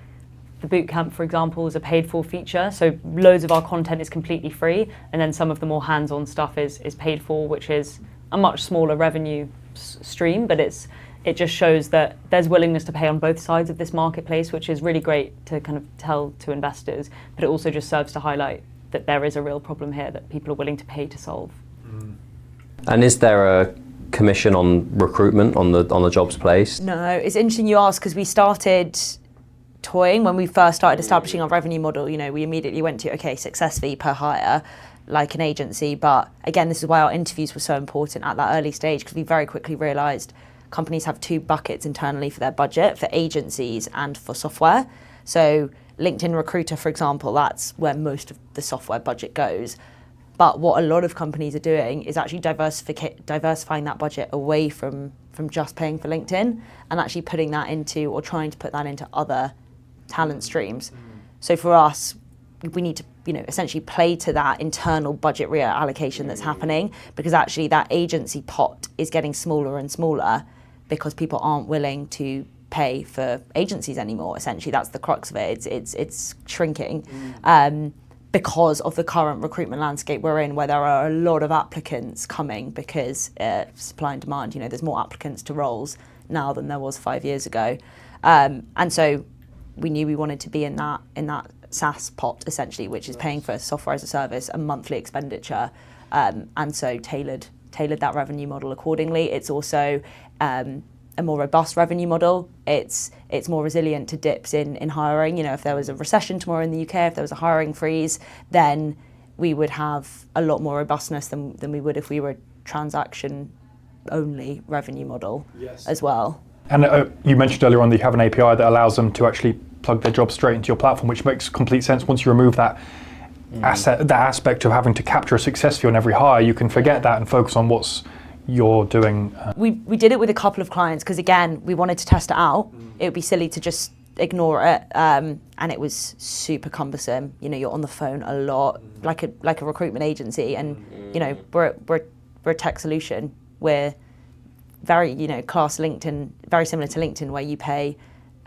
the bootcamp, for example, is a paid-for feature. So loads of our content is completely free, and then some of the more hands-on stuff is paid for, which is a much smaller revenue stream, but it just shows that there's willingness to pay on both sides of this marketplace, which is really great to kind of tell to investors, but it also just serves to highlight that there is a real problem here that people are willing to pay to solve. And is there a commission on recruitment on the jobs placed? No, it's interesting you ask, because we started toying when we first started establishing our revenue model. We immediately went to success fee per hire, like an agency. But again, this is why our interviews were so important at that early stage, because we very quickly realised companies have two buckets internally for their budget, for agencies and for software. So LinkedIn Recruiter, for example, that's where most of the software budget goes. But what a lot of companies are doing is actually diversifying that budget away from from just paying for LinkedIn and actually putting that into, or trying to put that into other talent streams. So for us, we need to, essentially play to that internal budget reallocation that's happening, because actually that agency pot is getting smaller and smaller because people aren't willing to pay for agencies anymore. Essentially, that's the crux of it. It's shrinking because of the current recruitment landscape we're in, where there are a lot of applicants coming because supply and demand. There's more applicants to roles now than there was 5 years ago, and so we knew we wanted to be in that SaaS pot, essentially, which is paying for software as a service, a monthly expenditure, and so tailored that revenue model accordingly. It's also a more robust revenue model. It's more resilient to dips in hiring. If there was a recession tomorrow in the UK, if there was a hiring freeze, then we would have a lot more robustness than we would if we were a transaction only revenue model as well. And you mentioned earlier on that you have an API that allows them to actually plug their job straight into your platform, which makes complete sense. Once you remove that that aspect of having to capture a success fee on every hire, you can forget that and focus on what's you're doing. We did it with a couple of clients because, again, we wanted to test it out. It would be silly to just ignore it, and it was super cumbersome. You're on the phone a lot, like a recruitment agency, and we're a tech solution. We're very class LinkedIn, very similar to LinkedIn, where you pay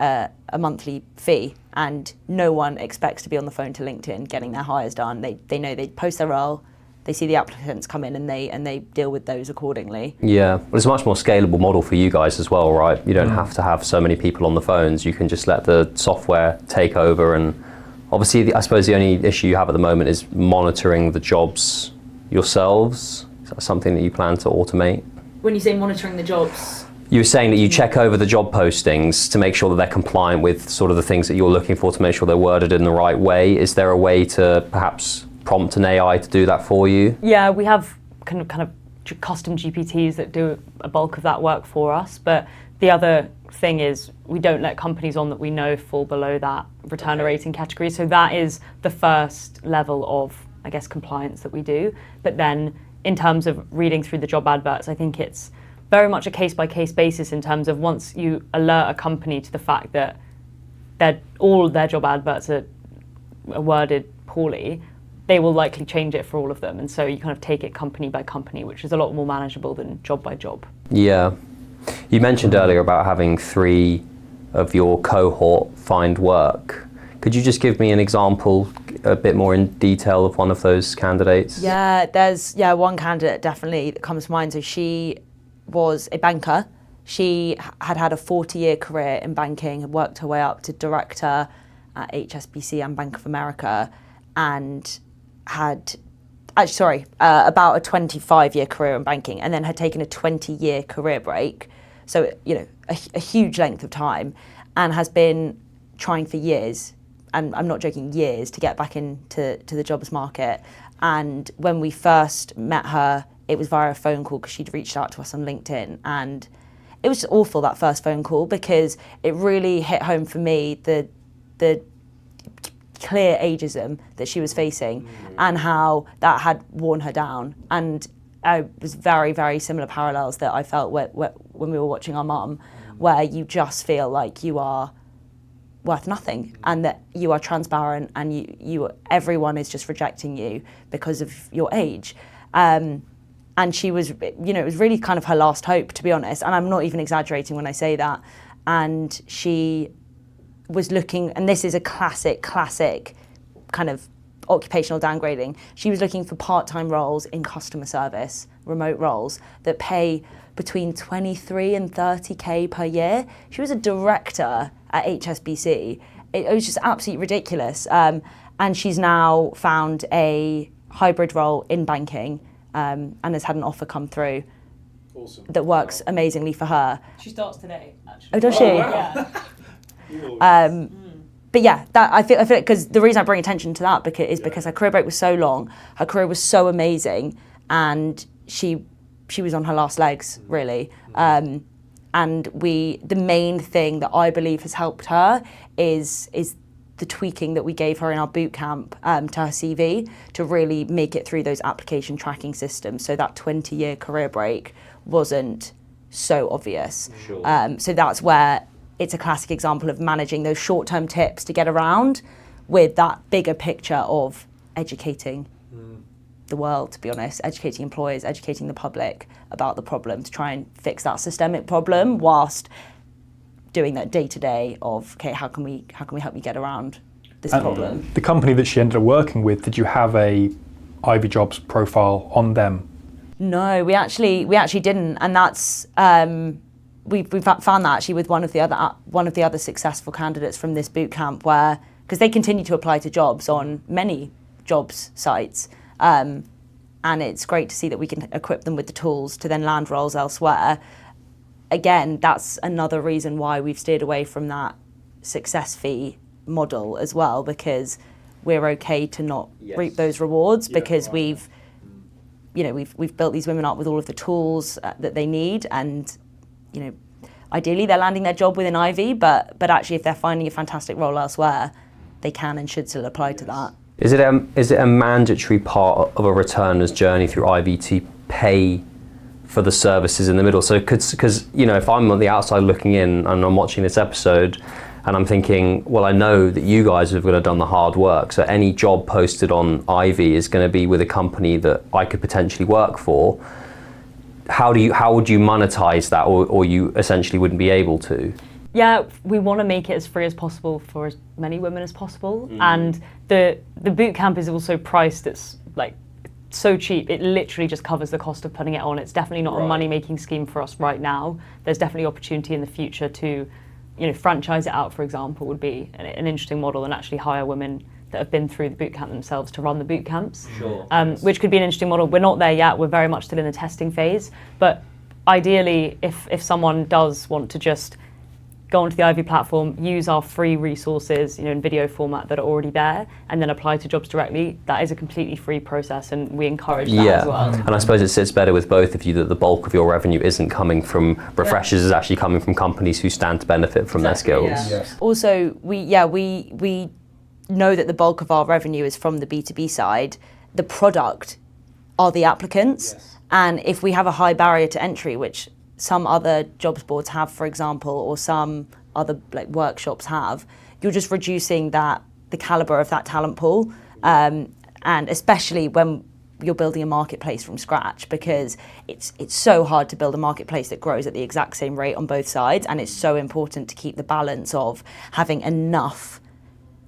a monthly fee, and no one expects to be on the phone to LinkedIn getting their hires done. They know they post their role, they see the applicants come in, and they deal with those accordingly. Yeah, well, it's a much more scalable model for you guys as well, right? You don't have to have so many people on the phones. You can just let the software take over, and obviously, I suppose the only issue you have at the moment is monitoring the jobs yourselves. Is that something that you plan to automate? When you say monitoring the jobs? You were saying that you check over the job postings to make sure that they're compliant with sort of the things that you're looking for, to make sure they're worded in the right way. Is there a way to perhaps prompt an AI to do that for you? Yeah, we have kind of custom GPTs that do a bulk of that work for us. But the other thing is we don't let companies on that we know fall below that return rating category. So that is the first level of, I guess, compliance that we do. But then in terms of reading through the job adverts, I think it's very much a case-by-case basis in terms of once you alert a company to the fact that all their job adverts are worded poorly, they will likely change it for all of them. And so you kind of take it company by company, which is a lot more manageable than job by job. Yeah. You mentioned earlier about having 3 of your cohort find work. Could you just give me an example, a bit more in detail, of one of those candidates? Yeah, there's one candidate definitely that comes to mind. So she was a banker. She had a 40-year career in banking, had worked her way up to director at HSBC and Bank of America, and had about a 25-year career in banking, and then had taken a 20-year career break. So, a huge length of time, and has been trying for years, and I'm not joking, years, to get back into the jobs market. And when we first met her, it was via a phone call because she'd reached out to us on LinkedIn, and it was just awful, that first phone call, because it really hit home for me the clear ageism that she was facing and how that had worn her down. And it was very, very similar parallels that I felt when we were watching our mum, where you just feel like you are worth nothing, and that you are transparent, and everyone is just rejecting you because of your age. And she was, it was really kind of her last hope, to be honest. And I'm not even exaggerating when I say that. And she was looking, and this is a classic kind of occupational downgrading. She was looking for part-time roles in customer service, remote roles that pay between 23 and 30K per year. She was a director at HSBC. It was just absolutely ridiculous. And she's now found a hybrid role in banking, and has had an offer come through. Awesome. That works amazingly for her. She starts today, actually. Oh, does she? Wow. Yeah. But yeah, that I feel because the reason I bring attention to that because her career break was so long, her career was so amazing, and she was on her last legs, really. And the main thing that I believe has helped her is the tweaking that we gave her in our boot camp to her CV to really make it through those application tracking systems. So that 20-year career break wasn't so obvious. Sure. So that's where it's a classic example of managing those short-term tips to get around with that bigger picture of educating the world, to be honest, educating employers, educating the public about the problem to try and fix that systemic problem whilst doing that day-to-day of, okay, how can we help you get around this problem? The company that she ended up working with, did you have a Ivee Jobs profile on them? No, we actually didn't, and that's we found that actually with one of the other successful candidates from this boot camp, where because they continue to apply to jobs on many jobs sites, and it's great to see that we can equip them with the tools to then land roles elsewhere. Again, that's another reason why we've steered away from that success fee model as well, because we're okay to not reap those rewards because we've built these women up with all of the tools that they need, and ideally they're landing their job within Ivee, but actually if they're finding a fantastic role elsewhere, they can and should still apply to that. Is it a mandatory part of a returner's journey through Ivee to pay for the services in the middle? So because if I'm on the outside looking in and I'm watching this episode and I'm thinking, well, I know that you guys have done the hard work, so any job posted on Ivee is going to be with a company that I could potentially work for. How would you monetize that, or you essentially wouldn't be able to? Yeah, we want to make it as free as possible for as many women as possible, and the boot camp is also priced. It's like so cheap. It literally just covers the cost of putting it on. It's definitely not a money-making scheme for us right now. There's definitely opportunity in the future to, franchise it out, for example, would be an interesting model, and actually hire women that have been through the boot camp themselves to run the boot camps, which could be an interesting model. We're not there yet. We're very much still in the testing phase. But ideally, if someone does want to just go onto the Ivee platform, use our free resources, in video format that are already there, and then apply to jobs directly, that is a completely free process, and we encourage that as well. And I suppose it sits better with both of you that the bulk of your revenue isn't coming from refreshers, it's actually coming from companies who stand to benefit from their skills. Yeah. Yes. Also, we know that the bulk of our revenue is from the B2B side. The product are the applicants, and if we have a high barrier to entry, which some other jobs boards have, for example, or some other workshops have, you're just reducing the caliber of that talent pool, and especially when you're building a marketplace from scratch, because it's so hard to build a marketplace that grows at the exact same rate on both sides, and it's so important to keep the balance of having enough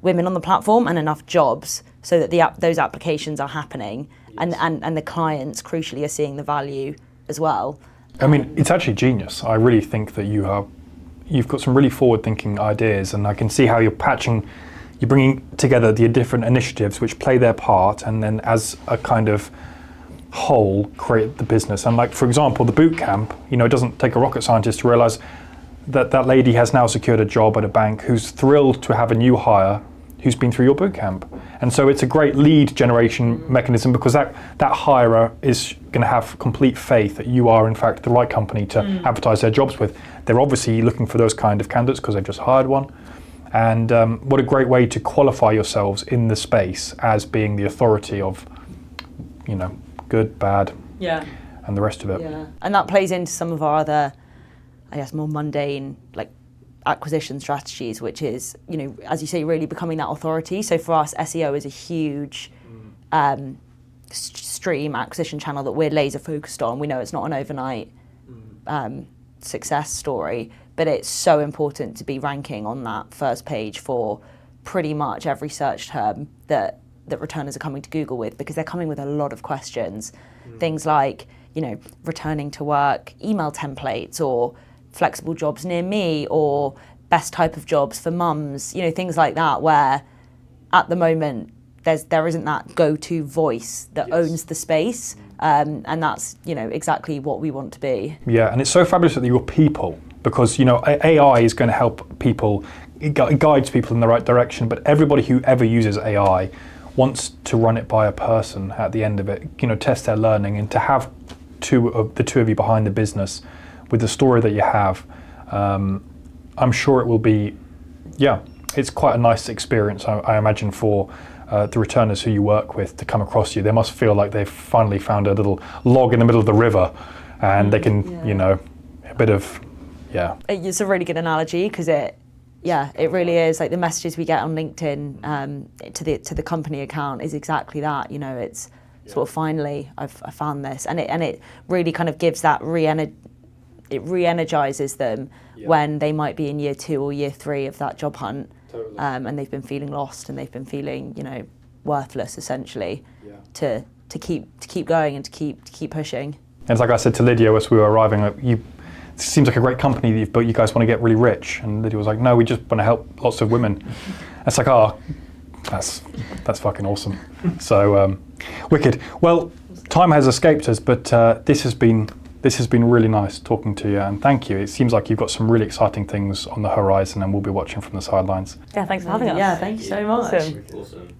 women on the platform and enough jobs so that those applications are happening, and the clients crucially are seeing the value as well. I mean, it's actually genius. I really think that you've got some really forward-thinking ideas, and I can see how you're bringing together the different initiatives which play their part, and then as a kind of whole create the business. And for example, the boot camp, it doesn't take a rocket scientist to realize that that lady has now secured a job at a bank who's thrilled to have a new hire who's been through your boot camp. And so it's a great lead generation mechanism, because that hirer is going to have complete faith that you are in fact the right company to advertise their jobs with. They're obviously looking for those kind of candidates because they've just hired one. And what a great way to qualify yourselves in the space as being the authority of, good, bad, and the rest of it. Yeah, and that plays into some of our other, I guess, more mundane, acquisition strategies, which is, as you say, really becoming that authority. So for us, SEO is a huge stream acquisition channel that we're laser focused on. We know it's not an overnight success story, but it's so important to be ranking on that first page for pretty much every search term that returners are coming to Google with, because they're coming with a lot of questions. Things like, returning to work, email templates, or flexible jobs near me, or best type of jobs for mums, things like that, where at the moment there isn't that go-to voice that owns the space, and that's exactly what we want to be. Yeah, and it's so fabulous that you're people, because AI is going to help people, it guides people in the right direction, but everybody who ever uses AI wants to run it by a person at the end of it, test their learning, and to have the two of you behind the business with the story that you have, I'm sure it will be, it's quite a nice experience, I imagine, for the returners who you work with to come across you. They must feel like they've finally found a little log in the middle of the river, and they can, bit of, yeah. It's a really good analogy because it really is like the messages we get on LinkedIn to the company account is exactly that. You know, it's sort of finally I found this, and it really kind of gives that it re-energizes them when they might be in year 2 or year 3 of that job hunt, and they've been feeling lost and they've been feeling, you know, worthless essentially. To keep going and to keep pushing. And it's like I said to Lydia as we were arriving, like, it seems like a great company that you've built. You guys want to get really rich, and Lydia was like, no, we just want to help lots of women. It's like, that's fucking awesome. So wicked. Well, time has escaped us, but this has been really nice talking to you, and thank you. It seems like you've got some really exciting things on the horizon, and we'll be watching from the sidelines. Yeah, thanks for having us. Yeah, thank you so much. Awesome. Awesome.